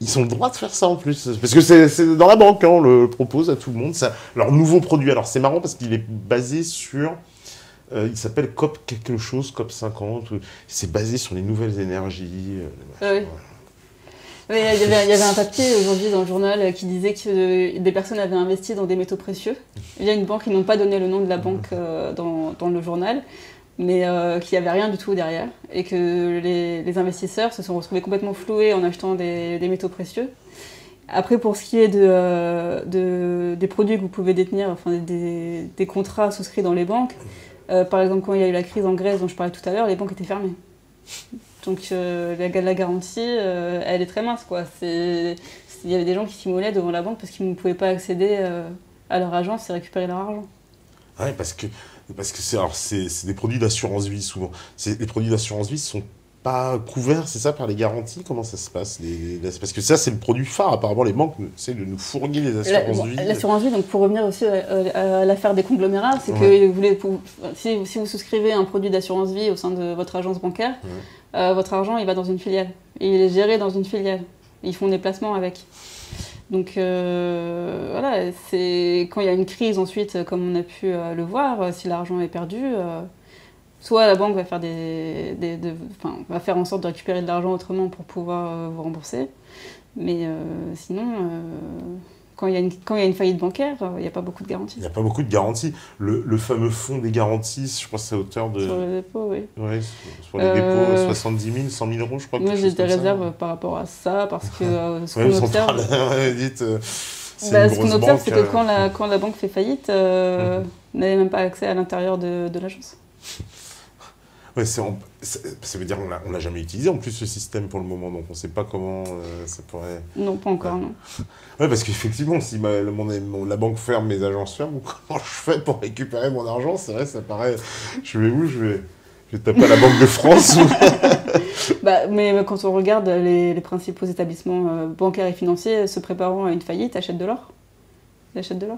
ils ont le droit de faire ça en plus. Parce que c'est dans la banque, on le propose à tout le monde. Ça, leur nouveau produit. Alors, c'est marrant parce qu'il est basé sur... il s'appelle COP quelque chose, COP 50. C'est basé sur les nouvelles énergies. Oui. Oui, il y avait un papier aujourd'hui dans le journal qui disait que des personnes avaient investi dans des métaux précieux. Il y a une banque, ils n'ont pas donné le nom de la banque dans le journal, mais qu'il n'y avait rien du tout derrière. Et que les investisseurs se sont retrouvés complètement floués en achetant des métaux précieux. Après, pour ce qui est des produits que vous pouvez détenir, enfin des contrats souscrits dans les banques, par exemple, quand il y a eu la crise en Grèce dont je parlais tout à l'heure, les banques étaient fermées. Donc la garantie, elle est très mince, quoi. Il y avait des gens qui s'immolaient devant la banque parce qu'ils ne pouvaient pas accéder à leur agence et récupérer leur argent. Oui, parce que c'est des produits d'assurance vie souvent. Les produits d'assurance vie ne sont pas couverts, c'est ça, par les garanties? Comment ça se passe? Parce que ça, c'est le produit phare. Apparemment, les banques essaient de nous fournir les assurances vie. L'assurance vie, donc pour revenir aussi à l'affaire des conglomérats, c'est que si vous souscrivez un produit d'assurance vie au sein de votre agence bancaire, votre argent, il va dans une filiale. Et il est géré dans une filiale. Ils font des placements avec. Donc voilà, c'est quand il y a une crise ensuite, comme on a pu le voir, si l'argent est perdu, soit la banque va faire va faire en sorte de récupérer de l'argent autrement pour pouvoir vous rembourser. Mais sinon, quand il y a une faillite bancaire, il n'y a pas beaucoup de garanties. Il n'y a pas beaucoup de garanties. Le fameux fonds des garanties, je crois que c'est à hauteur de... Sur les dépôts, oui. Oui, sur les dépôts, 70 000, 100 000 euros, je crois. Moi, j'ai des réserves par rapport à ça, parce que ce qu'on observe... ce qu'on observe, c'est que quand la banque fait faillite, on n'avait même pas accès à l'intérieur de l'agence. Ouais, ça veut dire qu'on l'a jamais utilisé en plus ce système pour le moment, donc on ne sait pas comment ça pourrait... Non, pas encore, non. Oui, parce qu'effectivement, si la banque ferme, mes agences ferment, comment je fais pour récupérer mon argent? C'est vrai, ça paraît... Je vais où? Je vais taper à la Banque de France Mais quand on regarde les principaux établissements bancaires et financiers se préparant à une faillite, achètent de l'or. Ils achètent de l'or.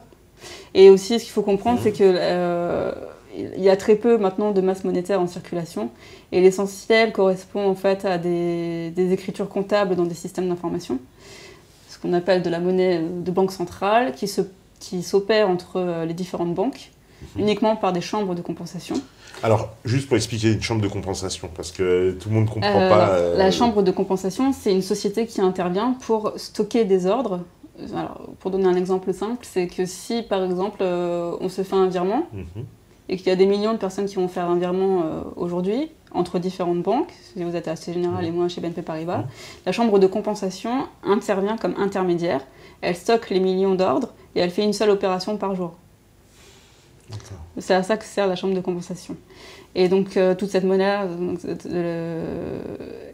Et aussi, ce qu'il faut comprendre, c'est que il y a très peu maintenant de masse monétaire en circulation. Et l'essentiel correspond en fait à des écritures comptables dans des systèmes d'information. Ce qu'on appelle de la monnaie de banque centrale qui s'opère entre les différentes banques, uniquement par des chambres de compensation. Alors, juste pour expliquer une chambre de compensation, parce que tout le monde ne comprend pas... La chambre de compensation, c'est une société qui intervient pour stocker des ordres. Alors, pour donner un exemple simple, c'est que si, par exemple, on se fait un virement, et qu'il y a des millions de personnes qui vont faire un virement aujourd'hui, entre différentes banques, si vous êtes à Société Générale et moi chez BNP Paribas, la chambre de compensation intervient comme intermédiaire. Elle stocke les millions d'ordres et elle fait une seule opération par jour. C'est à ça que sert la chambre de compensation. Et donc, toute cette monnaie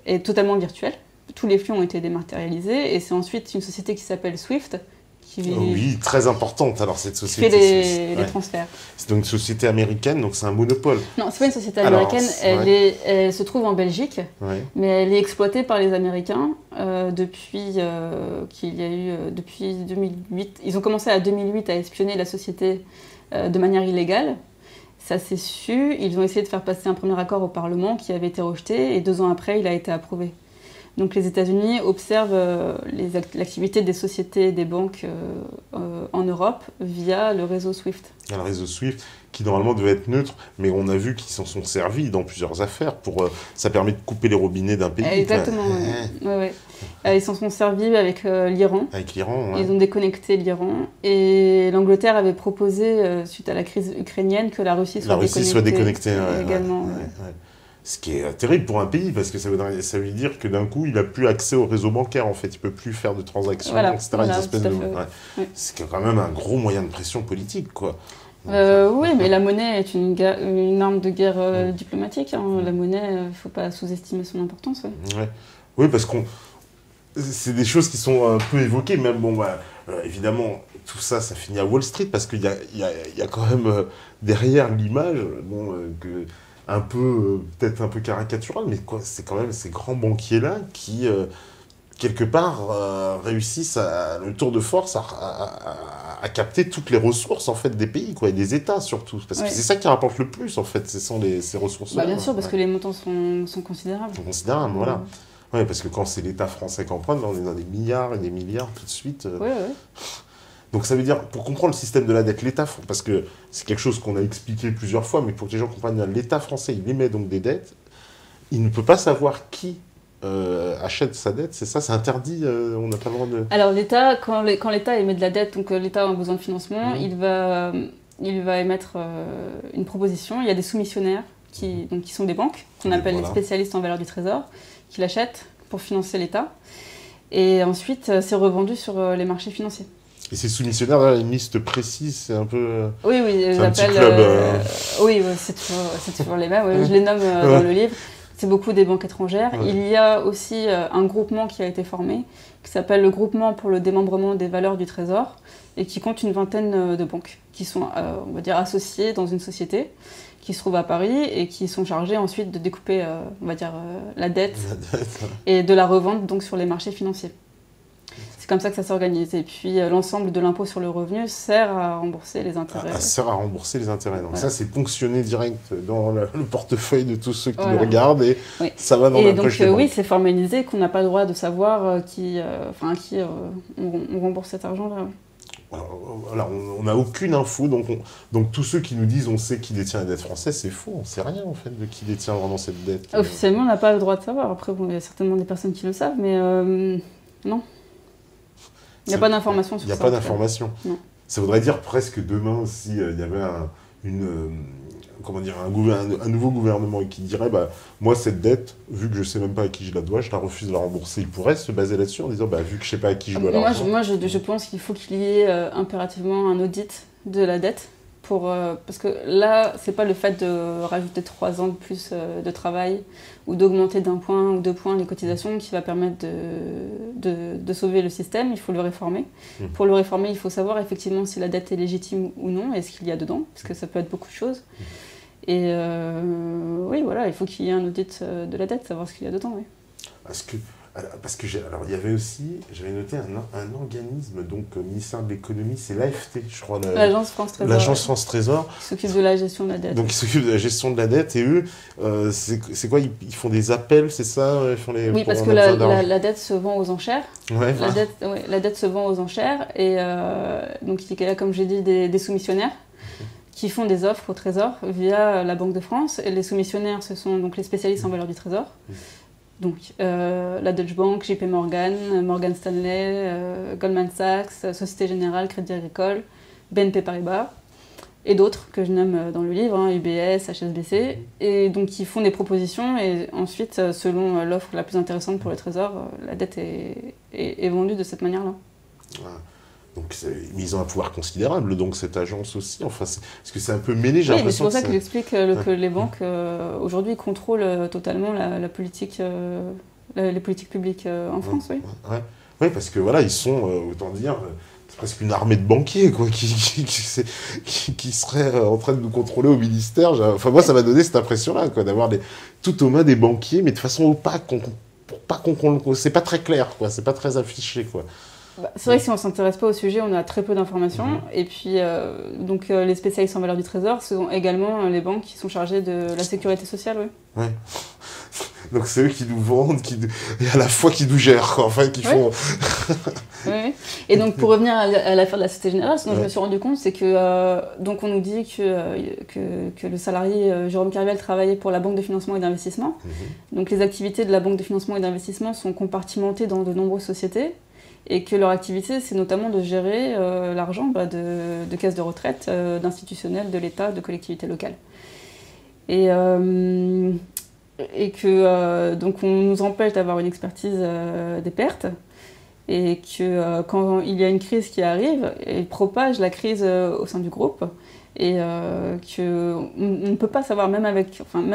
est totalement virtuelle. Tous les flux ont été dématérialisés. Et c'est ensuite une société qui s'appelle Swift qui oui, très importante alors cette société. Fait les transferts. C'est donc une société américaine, donc c'est un monopole. Non, c'est pas une société américaine. Elle se trouve en Belgique, mais elle est exploitée par les Américains depuis 2008. Ils ont commencé à 2008 à espionner la société de manière illégale. Ça s'est su. Ils ont essayé de faire passer un premier accord au Parlement qui avait été rejeté et 2 ans après, il a été approuvé. Donc les États-Unis observent l'activité des sociétés et des banques en Europe via le réseau SWIFT. Le réseau SWIFT qui normalement devait être neutre, mais on a vu qu'ils s'en sont servis dans plusieurs affaires. Ça permet de couper les robinets d'un pays. Exactement, ouais. Ils s'en sont servis avec l'Iran. Avec l'Iran, Ils ont déconnecté l'Iran. Et l'Angleterre avait proposé, suite à la crise ukrainienne, que la Russie soit déconnectée également. Ce qui est terrible pour un pays, parce que ça veut dire que d'un coup, il n'a plus accès au réseau bancaire, en fait. Il ne peut plus faire de transactions, etc. C'est quand même un gros moyen de pression politique, quoi. Oui, mais la monnaie est une arme de guerre diplomatique. La monnaie, il ne faut pas sous-estimer son importance. Oui, parce que c'est des choses qui sont un peu évoquées, même évidemment, tout ça, ça finit à Wall Street, parce qu'il y a quand même derrière l'image, peut-être un peu caricatural, mais c'est quand même ces grands banquiers-là qui, quelque part, réussissent le tour de force à capter toutes les ressources en fait, des pays, et des États surtout. Parce que c'est ça qui rapporte le plus, en fait, ce sont ces ressources-là. Bien sûr, parce que les montants sont considérables. Considérables, voilà. Oui, parce que quand c'est l'État français qui emprunte, on est dans des milliards et des milliards tout de suite. Donc ça veut dire, pour comprendre le système de la dette, l'État, parce que c'est quelque chose qu'on a expliqué plusieurs fois, mais pour que les gens comprennent bien, l'État français, il émet donc des dettes, il ne peut pas savoir qui achète sa dette, c'est ça, c'est interdit, on n'a pas le droit de... Alors l'État, quand l'État émet de la dette, donc l'État a un besoin de financement, il va émettre une proposition, il y a des soumissionnaires qui sont des banques, qu'on appelle les spécialistes en valeur du trésor, qui l'achètent pour financer l'État, et ensuite c'est revendu sur les marchés financiers. Et ces soumissionnaires, là, une liste précise, c'est un peu... Oui, ils appellent... Oui, c'est toujours les mêmes, je les nomme dans le livre. C'est beaucoup des banques étrangères. Il y a aussi un groupement qui a été formé, qui s'appelle le Groupement pour le démembrement des valeurs du Trésor, et qui compte une vingtaine de banques, qui sont, on va dire, associées dans une société, qui se trouve à Paris, et qui sont chargées ensuite de découper, on va dire, la dette, et de la revendre donc, sur les marchés financiers. C'est comme ça que ça s'organise. Et puis l'ensemble de l'impôt sur le revenu sert à rembourser les intérêts. Sert à rembourser les intérêts. Donc ça, c'est ponctionné direct dans le portefeuille de tous ceux qui nous regardent et ça va dans la poche des banques. Oui, c'est formalisé qu'on n'a pas le droit de savoir à qui on rembourse cet argent-là. Alors, on n'a aucune info, donc tous ceux qui nous disent on sait qui détient la dette française, c'est faux, on ne sait rien en fait de qui détient vraiment cette dette. Officiellement, on n'a pas le droit de savoir. Après, il y a certainement des personnes qui le savent, mais non. Il n'y a pas d'information sur ça. Il n'y a pas d'information. Ça voudrait dire presque demain, s'il y avait un nouveau gouvernement qui dirait moi, cette dette, vu que je ne sais même pas à qui je la dois, je la refuse de la rembourser. Il pourrait se baser là-dessus en disant vu que je ne sais pas à qui je dois l'argent. Moi, je pense qu'il faut qu'il y ait impérativement un audit de la dette parce que là, c'est pas le fait de rajouter 3 ans de plus de travail ou d'augmenter d'1 point ou 2 points les cotisations qui va permettre de sauver le système. Il faut le réformer. Pour le réformer, il faut savoir effectivement si la dette est légitime ou non et ce qu'il y a dedans, parce que ça peut être beaucoup de choses. Et oui, voilà, il faut qu'il y ait un audit de la dette, savoir ce qu'il y a dedans. Oui. Parce que alors il y avait aussi, j'avais noté un organisme, donc ministère de l'économie, c'est l'AFT, je crois. L'Agence France Trésor. L'Agence France Trésor. Qui s'occupe de la gestion de la dette. Donc ils s'occupent de la gestion de la dette et eux, c'est quoi, ils font des appels, c'est ça, ils font Oui, parce que la dette se vend aux enchères. Ouais, la dette se vend aux enchères et donc il y a, comme j'ai dit, des soumissionnaires qui font des offres au Trésor via la Banque de France. Et les soumissionnaires, ce sont donc les spécialistes en valeur du Trésor. Donc la Deutsche Bank, JP Morgan, Morgan Stanley, Goldman Sachs, Société Générale, Crédit Agricole, BNP Paribas et d'autres que je nomme dans le livre, UBS, HSBC. Et donc ils font des propositions et ensuite, selon l'offre la plus intéressante pour le Trésor, la dette est vendue de cette manière-là. Donc ils ont un pouvoir considérable, donc cette agence aussi. Enfin, parce que c'est un peu mêlé, j'ai l'impression. Oui, c'est pour ça que j'explique que les banques aujourd'hui contrôlent totalement la politique, les politiques publiques en France, oui. Oui, parce que voilà, ils sont, autant dire, c'est presque une armée de banquiers, quoi, qui seraient en train de nous contrôler au ministère. Enfin, moi, ça m'a donné cette impression-là, quoi, d'avoir tout aux mains des banquiers, mais de façon opaque, pour pas c'est pas très clair, quoi, c'est pas très affiché, quoi. C'est vrai que si on ne s'intéresse pas au sujet, on a très peu d'informations. Et puis, donc, les spécialistes en valeur du Trésor, ce sont également les banques qui sont chargées de la sécurité sociale. Oui. Ouais. Donc, c'est eux qui nous vendent et à la fois qui nous gèrent, quoi. Enfin, qui font... Oui. Et donc, pour revenir à l'affaire de la Société Générale, ce dont je me suis rendu compte, c'est que donc on nous dit que le salarié Jérôme Kerviel travaillait pour la Banque de financement et d'investissement. Donc, les activités de la Banque de financement et d'investissement sont compartimentées dans de nombreuses sociétés. Et que leur activité, c'est notamment de gérer l'argent de caisses de retraite, d'institutionnels, de l'État, de collectivités locales. Et que donc on nous empêche d'avoir une expertise des pertes, et que quand il y a une crise qui arrive, il propage la crise au sein du groupe, et qu'on ne peut pas savoir, même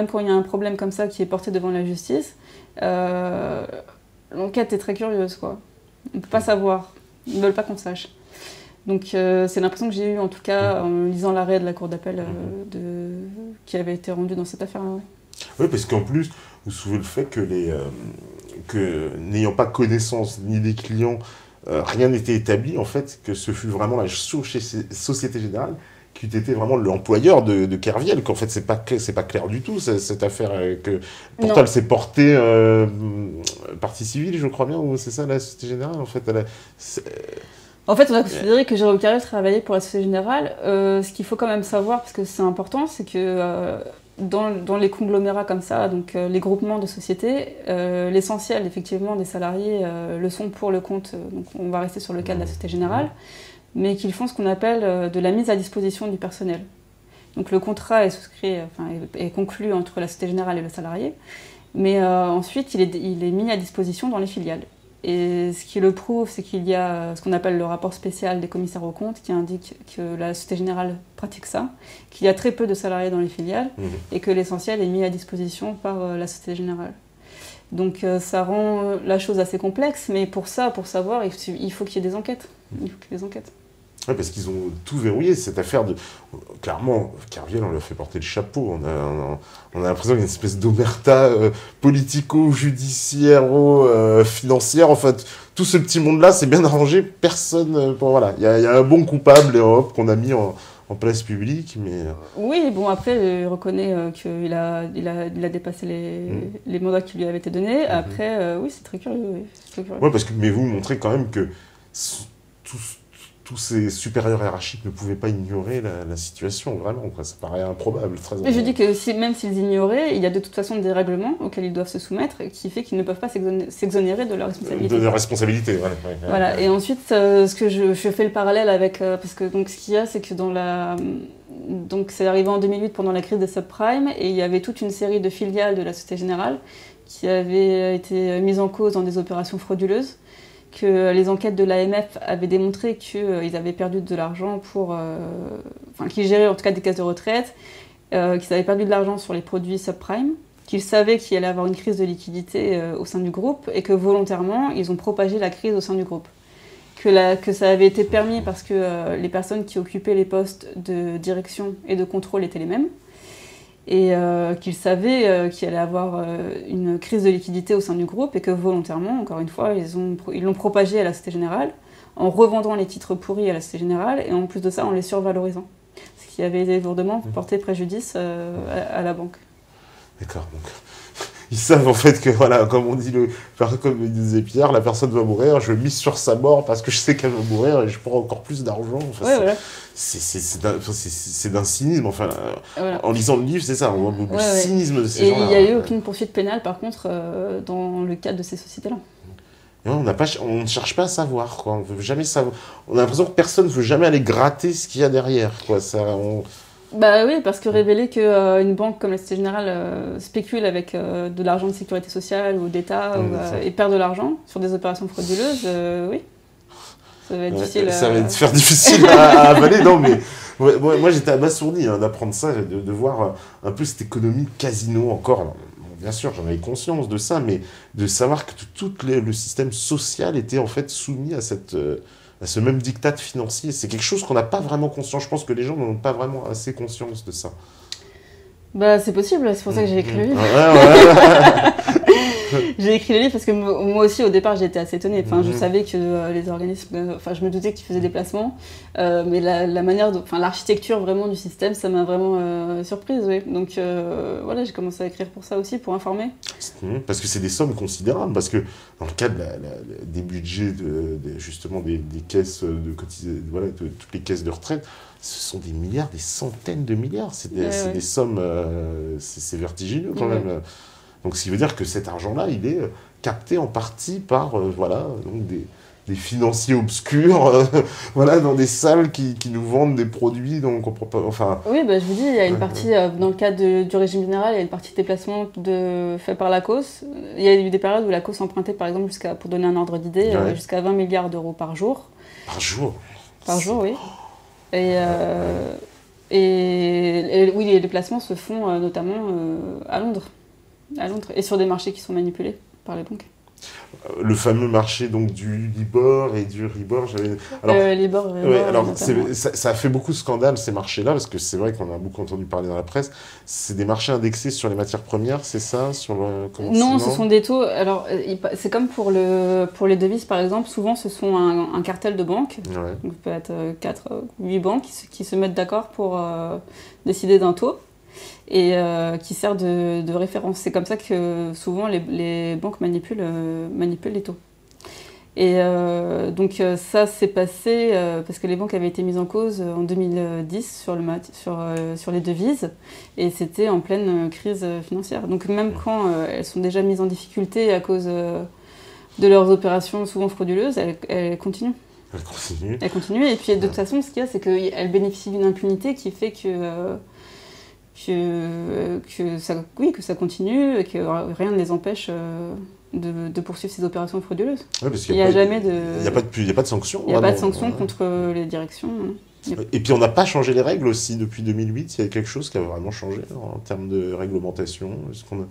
quand il y a un problème comme ça qui est porté devant la justice, l'enquête est très curieuse, quoi. On ne peut pas savoir, ils ne veulent pas qu'on sache. Donc c'est l'impression que j'ai eue, en tout cas, en lisant l'arrêt de la Cour d'appel qui avait été rendu dans cette affaire-là. Oui, parce qu'en plus, vous soulevez le fait que n'ayant pas connaissance ni des clients, rien n'était établi, en fait, que ce fut vraiment la Société Générale qui eût été vraiment l'employeur de Kerviel, qu'en fait, c'est pas clair du tout, cette affaire. Pourtant, elle s'est portée partie civile, je crois bien, ou c'est ça, la Société Générale, en fait. En fait, on a considéré que Jérôme Kerviel travaillait pour la Société Générale. Ce qu'il faut quand même savoir, parce que c'est important, c'est que dans les conglomérats comme ça, donc les groupements de sociétés, l'essentiel, effectivement, des salariés le sont pour le compte, donc on va rester sur le cas de la Société Générale, mais qu'ils font ce qu'on appelle de la mise à disposition du personnel. Donc le contrat est souscrit, est conclu entre la Société Générale et le salarié, mais ensuite il est mis à disposition dans les filiales. Et ce qui le prouve, c'est qu'il y a ce qu'on appelle le rapport spécial des commissaires aux comptes qui indique que la Société Générale pratique ça, qu'il y a très peu de salariés dans les filiales et que l'essentiel est mis à disposition par la Société Générale. Donc ça rend la chose assez complexe, mais pour savoir, il faut qu'il y ait des enquêtes. Oui, parce qu'ils ont tout verrouillé, cette affaire de... Clairement, Kerviel, on lui a fait porter le chapeau. On a l'impression qu'il y a une espèce d'omerta politico-judiciaire, financière. En fait, tout ce petit monde-là, c'est bien arrangé. Personne... voilà, il y a un bon coupable qu'on a mis en place publique, mais... Oui, bon, après, il reconnaît qu'il a dépassé les mandats qui lui avaient été donnés. Après, oui, c'est très curieux. Oui, mais vous montrez quand même que tous ces supérieurs hiérarchiques ne pouvaient pas ignorer la situation, vraiment, quoi. Ça paraît improbable. Mais je dis que même s'ils ignoraient, il y a de toute façon des règlements auxquels ils doivent se soumettre, qui fait qu'ils ne peuvent pas s'exonérer de leur responsabilité. De leur responsabilité, voilà. Et ensuite, ce que je fais le parallèle avec... parce que donc, ce qu'il y a, c'est que donc c'est arrivé en 2008 pendant la crise des subprimes, et il y avait toute une série de filiales de la Société Générale qui avaient été mises en cause dans des opérations frauduleuses, que les enquêtes de l'AMF avaient démontré qu'ils avaient perdu de l'argent qu'ils géraient en tout cas des caisses de retraite, qu'ils avaient perdu de l'argent sur les produits subprime, qu'ils savaient qu'il allait avoir une crise de liquidité au sein du groupe et que volontairement, ils ont propagé la crise au sein du groupe. Que ça avait été permis parce que les personnes qui occupaient les postes de direction et de contrôle étaient les mêmes et qu'ils savaient qu'il allait avoir une crise de liquidité au sein du groupe et que volontairement, encore une fois, ils l'ont propagé à la Société Générale en revendant les titres pourris à la Société Générale et en plus de ça en les survalorisant. Ce qui avait lourdement porté préjudice à la banque. D'accord, donc ils savent en fait que, voilà, comme on dit, comme disait Pierre, la personne va mourir, je mise sur sa mort parce que je sais qu'elle va mourir et je prends encore plus d'argent. Enfin, ouais, voilà. C'est d'un cynisme, enfin, voilà. En lisant le livre, c'est ça, on voit le cynisme de ces gens-là. Et il n'y a eu aucune poursuite pénale, par contre, dans le cadre de ces sociétés-là. On ne cherche pas à savoir, quoi. On veut jamais savoir. On a l'impression que personne ne veut jamais aller gratter ce qu'il y a derrière, quoi. Bah oui, parce que révéler qu'une banque comme la Société Générale spécule avec de l'argent de sécurité sociale ou d'État et perd de l'argent sur des opérations frauduleuses, oui. Ça va être difficile. Ça va être difficile à avaler, non, mais moi j'étais abasourdi d'apprendre ça, de voir un peu cette économie casino encore. Bien sûr, j'en avais conscience de ça, mais de savoir que tout le système social était en fait soumis à ce même diktat financier. C'est quelque chose qu'on n'a pas vraiment conscience. Je pense que les gens n'ont pas vraiment assez conscience de ça. Bah, c'est possible, c'est pour ça que j'ai écrit le livre. J'ai écrit le livre parce que moi aussi, au départ, j'ai été assez étonnée. Enfin, je savais que les organismes... Enfin, je me doutais qu'ils faisaient des placements, mais la manière... l'architecture vraiment du système, ça m'a vraiment surprise, oui. Donc, voilà, j'ai commencé à écrire pour ça aussi, pour informer. Parce que c'est des sommes considérables, parce que dans le cadre des budgets, justement, des caisses de cotisation, voilà, de toutes les caisses de retraite, ce sont des milliards, des centaines de milliards. C'est des sommes... c'est vertigineux, quand même. Donc, ce qui veut dire que cet argent-là, il est capté en partie par donc des financiers obscurs voilà, dans des salles qui nous vendent des produits dont on comprend pas... Enfin, oui, bah, je vous dis, il y a une partie, dans le cadre du régime général, il y a une partie de déplacement fait par la COS. Il y a eu des périodes où la COS empruntait, par exemple, pour donner un ordre d'idée, jusqu'à 20 milliards d'euros par jour. Par jour? Par jour, oui. Et oui, les déplacements se font notamment à Londres. Et sur des marchés qui sont manipulés par les banques. Le fameux marché donc du Libor et du Ribor, Libor, ça a fait beaucoup de scandales, ces marchés-là, parce que c'est vrai qu'on a beaucoup entendu parler dans la presse. C'est des marchés indexés sur les matières premières, c'est ça, Non, ce sont des taux. Alors, c'est comme pour les devises, par exemple. Souvent, ce sont un cartel de banques. Ouais. Donc, peut être 4 ou 8 banques qui se mettent d'accord pour décider d'un taux. Et qui sert de référence. C'est comme ça que souvent les banques manipulent les taux. Et donc ça s'est passé parce que les banques avaient été mises en cause en 2010 sur les devises, et c'était en pleine crise financière. Donc même quand elles sont déjà mises en difficulté à cause de leurs opérations souvent frauduleuses, elles continuent. Elles continuent, et puis de toute façon, ce qu'il y a, c'est qu'elles bénéficient d'une impunité qui fait que ça continue et que rien ne les empêche de poursuivre ces opérations frauduleuses. Ouais, parce qu'il n'y a pas de sanctions. Il n'y a pas de sanctions contre les directions. Et puis on n'a pas changé les règles aussi depuis 2008. Il y a quelque chose qui a vraiment changé en termes de réglementation. Est-ce qu'on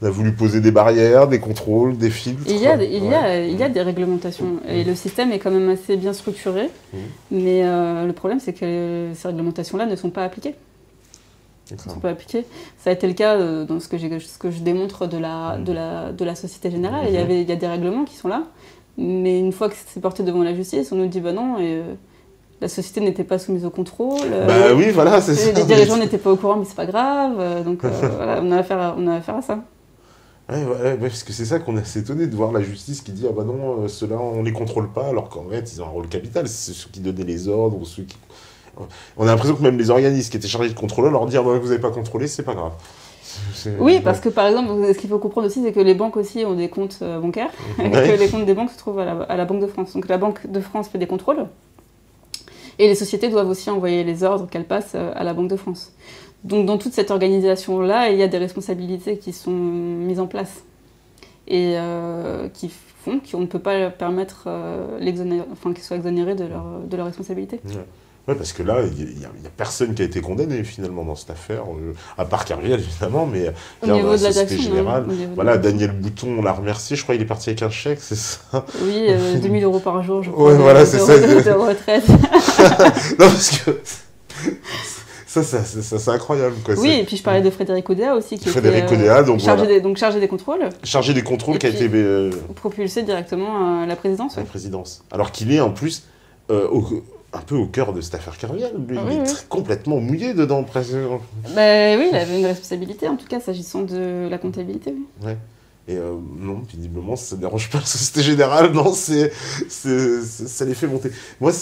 a voulu poser des barrières, des contrôles, des filtres? Il y a des réglementations. Et le système est quand même assez bien structuré. Mais le problème, c'est que ces réglementations-là ne sont pas appliquées. Ils sont pas appliqués. Ça a été le cas dans ce que je démontre de la Société Générale. Il y a des règlements qui sont là, mais une fois que c'est porté devant la justice, on nous dit bah non, la société n'était pas soumise au contrôle. Oui, voilà, c'est ça. Les dirigeants n'étaient pas au courant, mais c'est pas grave. Donc voilà, on a affaire à ça. Ouais, parce que c'est ça qu'on est assez étonné de voir la justice qui dit ah bah non, ceux-là on les contrôle pas, alors qu'en fait ils ont un rôle capital. C'est ceux qui donnaient les ordres, ceux qui... On a l'impression que même les organismes qui étaient chargés de contrôler leur dire bah, vous n'avez pas contrôlé, c'est pas grave. Oui, parce que par exemple, ce qu'il faut comprendre aussi, c'est que les banques aussi ont des comptes bancaires, et que les comptes des banques se trouvent à la Banque de France. Donc la Banque de France fait des contrôles, et les sociétés doivent aussi envoyer les ordres qu'elles passent à la Banque de France. Donc dans toute cette organisation-là, il y a des responsabilités qui sont mises en place, et qu'il font qu'on ne peut pas permettre qu'ils soient exonérés de leur responsabilité. Ouais. Oui, parce que là, il n'y a personne qui a été condamné finalement dans cette affaire, à part Kerviel évidemment, mais au niveau de la Société Dauphin, Générale. Voilà, Daniel Bouton, on l'a remercié, je crois qu'il est parti avec un chèque, c'est ça? Oui, 2000 € par jour, je crois, ouais, voilà, c'est ça. de retraite. Non, parce que ça c'est incroyable. Quoi. Oui, et puis je parlais de Frédéric Oudéa aussi, qui Frédéric était Oudéa, donc chargé des contrôles. Chargé des contrôles, qui a été propulsé directement à la présidence. La présidence. Alors qu'il est en plus un peu au cœur de cette affaire Kerviel. Lui, il est complètement mouillé dedans, presque. Bah, oui, il avait une responsabilité, en tout cas, s'agissant de la comptabilité. Oui. Ouais. Et non, visiblement, ça ne dérange pas la Société Générale, non, ça les fait monter. Moi,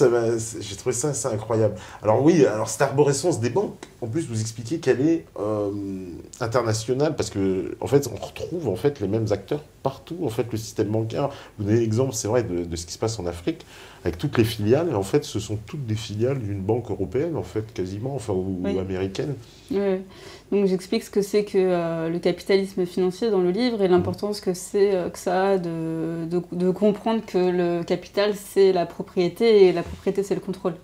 j'ai trouvé ça assez incroyable. Alors oui, cette arborescence des banques, en plus, vous expliquez qu'elle est internationale, parce que en fait, on retrouve en fait les mêmes acteurs partout. En fait, le système bancaire, vous donnez l'exemple, c'est vrai, de ce qui se passe en Afrique, avec toutes les filiales, et en fait, ce sont toutes des filiales d'une banque européenne, en fait, quasiment, ou américaine. Oui. Donc j'explique ce que c'est que le capitalisme financier dans le livre et l'importance que ça a de comprendre que le capital c'est la propriété et la propriété c'est le contrôle.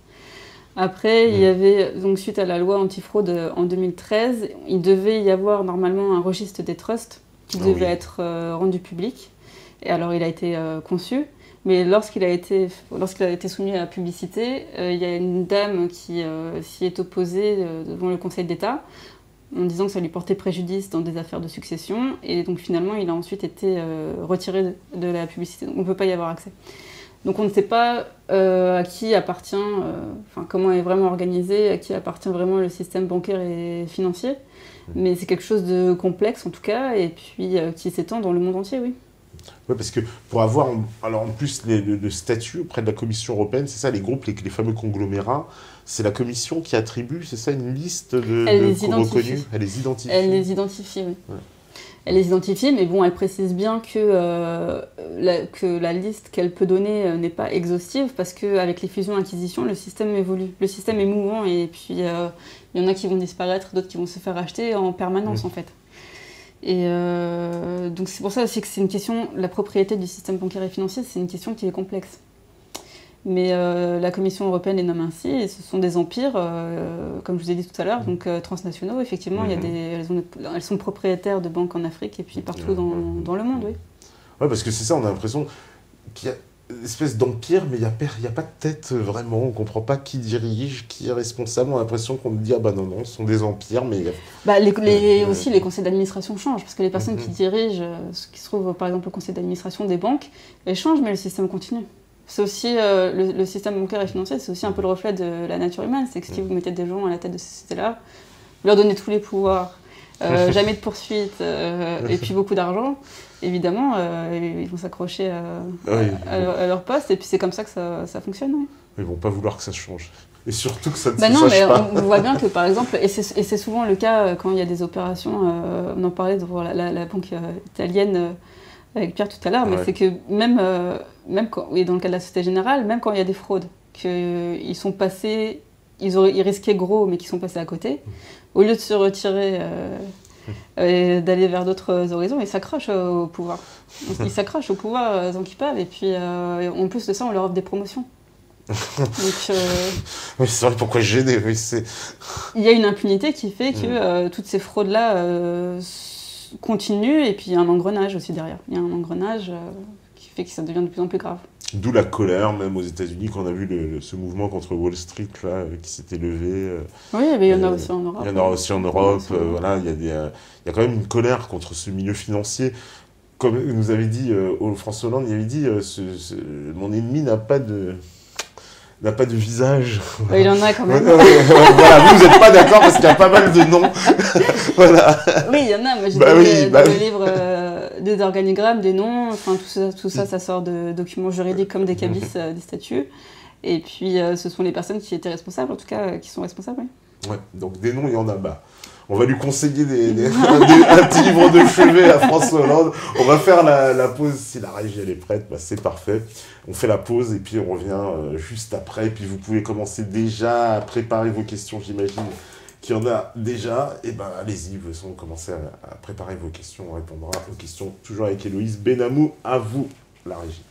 Après, il y avait, donc suite à la loi antifraude en 2013, il devait y avoir normalement un registre des trusts qui devait être rendu public. Et alors il a été conçu. Mais lorsqu'il a été soumis à la publicité, il y a une dame qui s'y est opposée devant le Conseil d'État en disant que ça lui portait préjudice dans des affaires de succession. Et donc finalement, il a ensuite été retiré de la publicité. Donc on ne peut pas y avoir accès. Donc on ne sait pas à qui appartient, comment est vraiment organisé, à qui appartient vraiment le système bancaire et financier. Mais c'est quelque chose de complexe en tout cas, et puis qui s'étend dans le monde entier, oui. Oui, parce que pour avoir, alors en plus le statut auprès de la Commission européenne, c'est ça, les groupes, les fameux conglomérats, c'est la Commission qui attribue, c'est ça, une liste de reconnus. Elle les identifie. Elle les identifie, oui. Ouais. Elle les identifie, mais bon, elle précise bien que la liste qu'elle peut donner n'est pas exhaustive, parce qu'avec les fusions-acquisitions, le système évolue. Le système est mouvant, et puis il y en a qui vont disparaître, d'autres qui vont se faire racheter en permanence, en fait. Et donc c'est pour ça aussi que c'est une question, la propriété du système bancaire et financier, c'est une question qui est complexe. Mais la Commission européenne les nomme ainsi, et ce sont des empires, comme je vous ai dit tout à l'heure, donc transnationaux, effectivement, elles sont propriétaires de banques en Afrique et puis partout dans le monde, oui. Ouais, parce que c'est ça, on a l'impression qu'il y a une espèce d'empire, mais il n'y a pas de tête vraiment, on ne comprend pas qui dirige, qui est responsable, on a l'impression qu'on dit « Ah bah non, ce sont des empires », mais... Aussi, les conseils d'administration changent, parce que les personnes qui dirigent, qui se trouvent par exemple au conseil d'administration des banques, elles changent, mais le système continue. C'est aussi, le système bancaire et financier, c'est aussi un peu le reflet de la nature humaine, c'est que si vous mettez des gens à la tête de ces sociétés-là, vous leur donnez tous les pouvoirs, jamais de poursuite, et puis beaucoup d'argent, évidemment, ils vont s'accrocher à leur poste, et puis c'est comme ça que ça fonctionne. Oui. Ils vont pas vouloir que ça change. Et surtout que ça ne se sache pas. On voit bien que, par exemple, et c'est souvent le cas quand il y a des opérations, on en parlait devant la banque italienne avec Pierre tout à l'heure, mais c'est que même quand, dans le cas de la Société Générale, même quand il y a des fraudes, qu'ils sont passés, ils risquaient gros, mais qu'ils sont passés à côté, au lieu de se retirer et d'aller vers d'autres horizons, ils s'accrochent au pouvoir. Ils s'accrochent au pouvoir tant qu'ils peuvent, et puis en plus de ça, on leur offre des promotions. Donc, oui, c'est vrai, pourquoi gêner, oui, il y a une impunité qui fait que toutes ces fraudes-là continuent, et puis il y a un engrenage aussi derrière. Il y a un engrenage qui fait que ça devient de plus en plus grave. D'où la colère, même aux États-Unis, quand on a vu ce mouvement contre Wall Street là, qui s'était levé. Oui, mais il y en a aussi en Europe. Il y en aura aussi en Europe. Voilà, il y a quand même une colère contre ce milieu financier. Comme nous avait dit François Hollande, il avait dit mon ennemi n'a pas de visage. Il en a quand même. Voilà, vous n'êtes pas d'accord parce qu'il y a pas mal de noms. Voilà. Oui, il y en a. Moi, j'ai dans le livre des organigrammes, des noms. Enfin, tout ça, ça sort de documents juridiques comme des cabis, des statuts. Et puis, ce sont les personnes qui étaient responsables, en tout cas, qui sont responsables. Oui. Ouais, donc des noms, il y en a. On va lui conseiller un petit livre de chevet à François Hollande. On va faire la pause, si la régie elle est prête, c'est parfait. On fait la pause et puis on revient juste après. Et puis vous pouvez commencer déjà à préparer vos questions, j'imagine qu'il y en a déjà. Et allez-y, commencez à préparer vos questions. On répondra aux questions toujours avec Héloïse Benamou. À vous. la régie.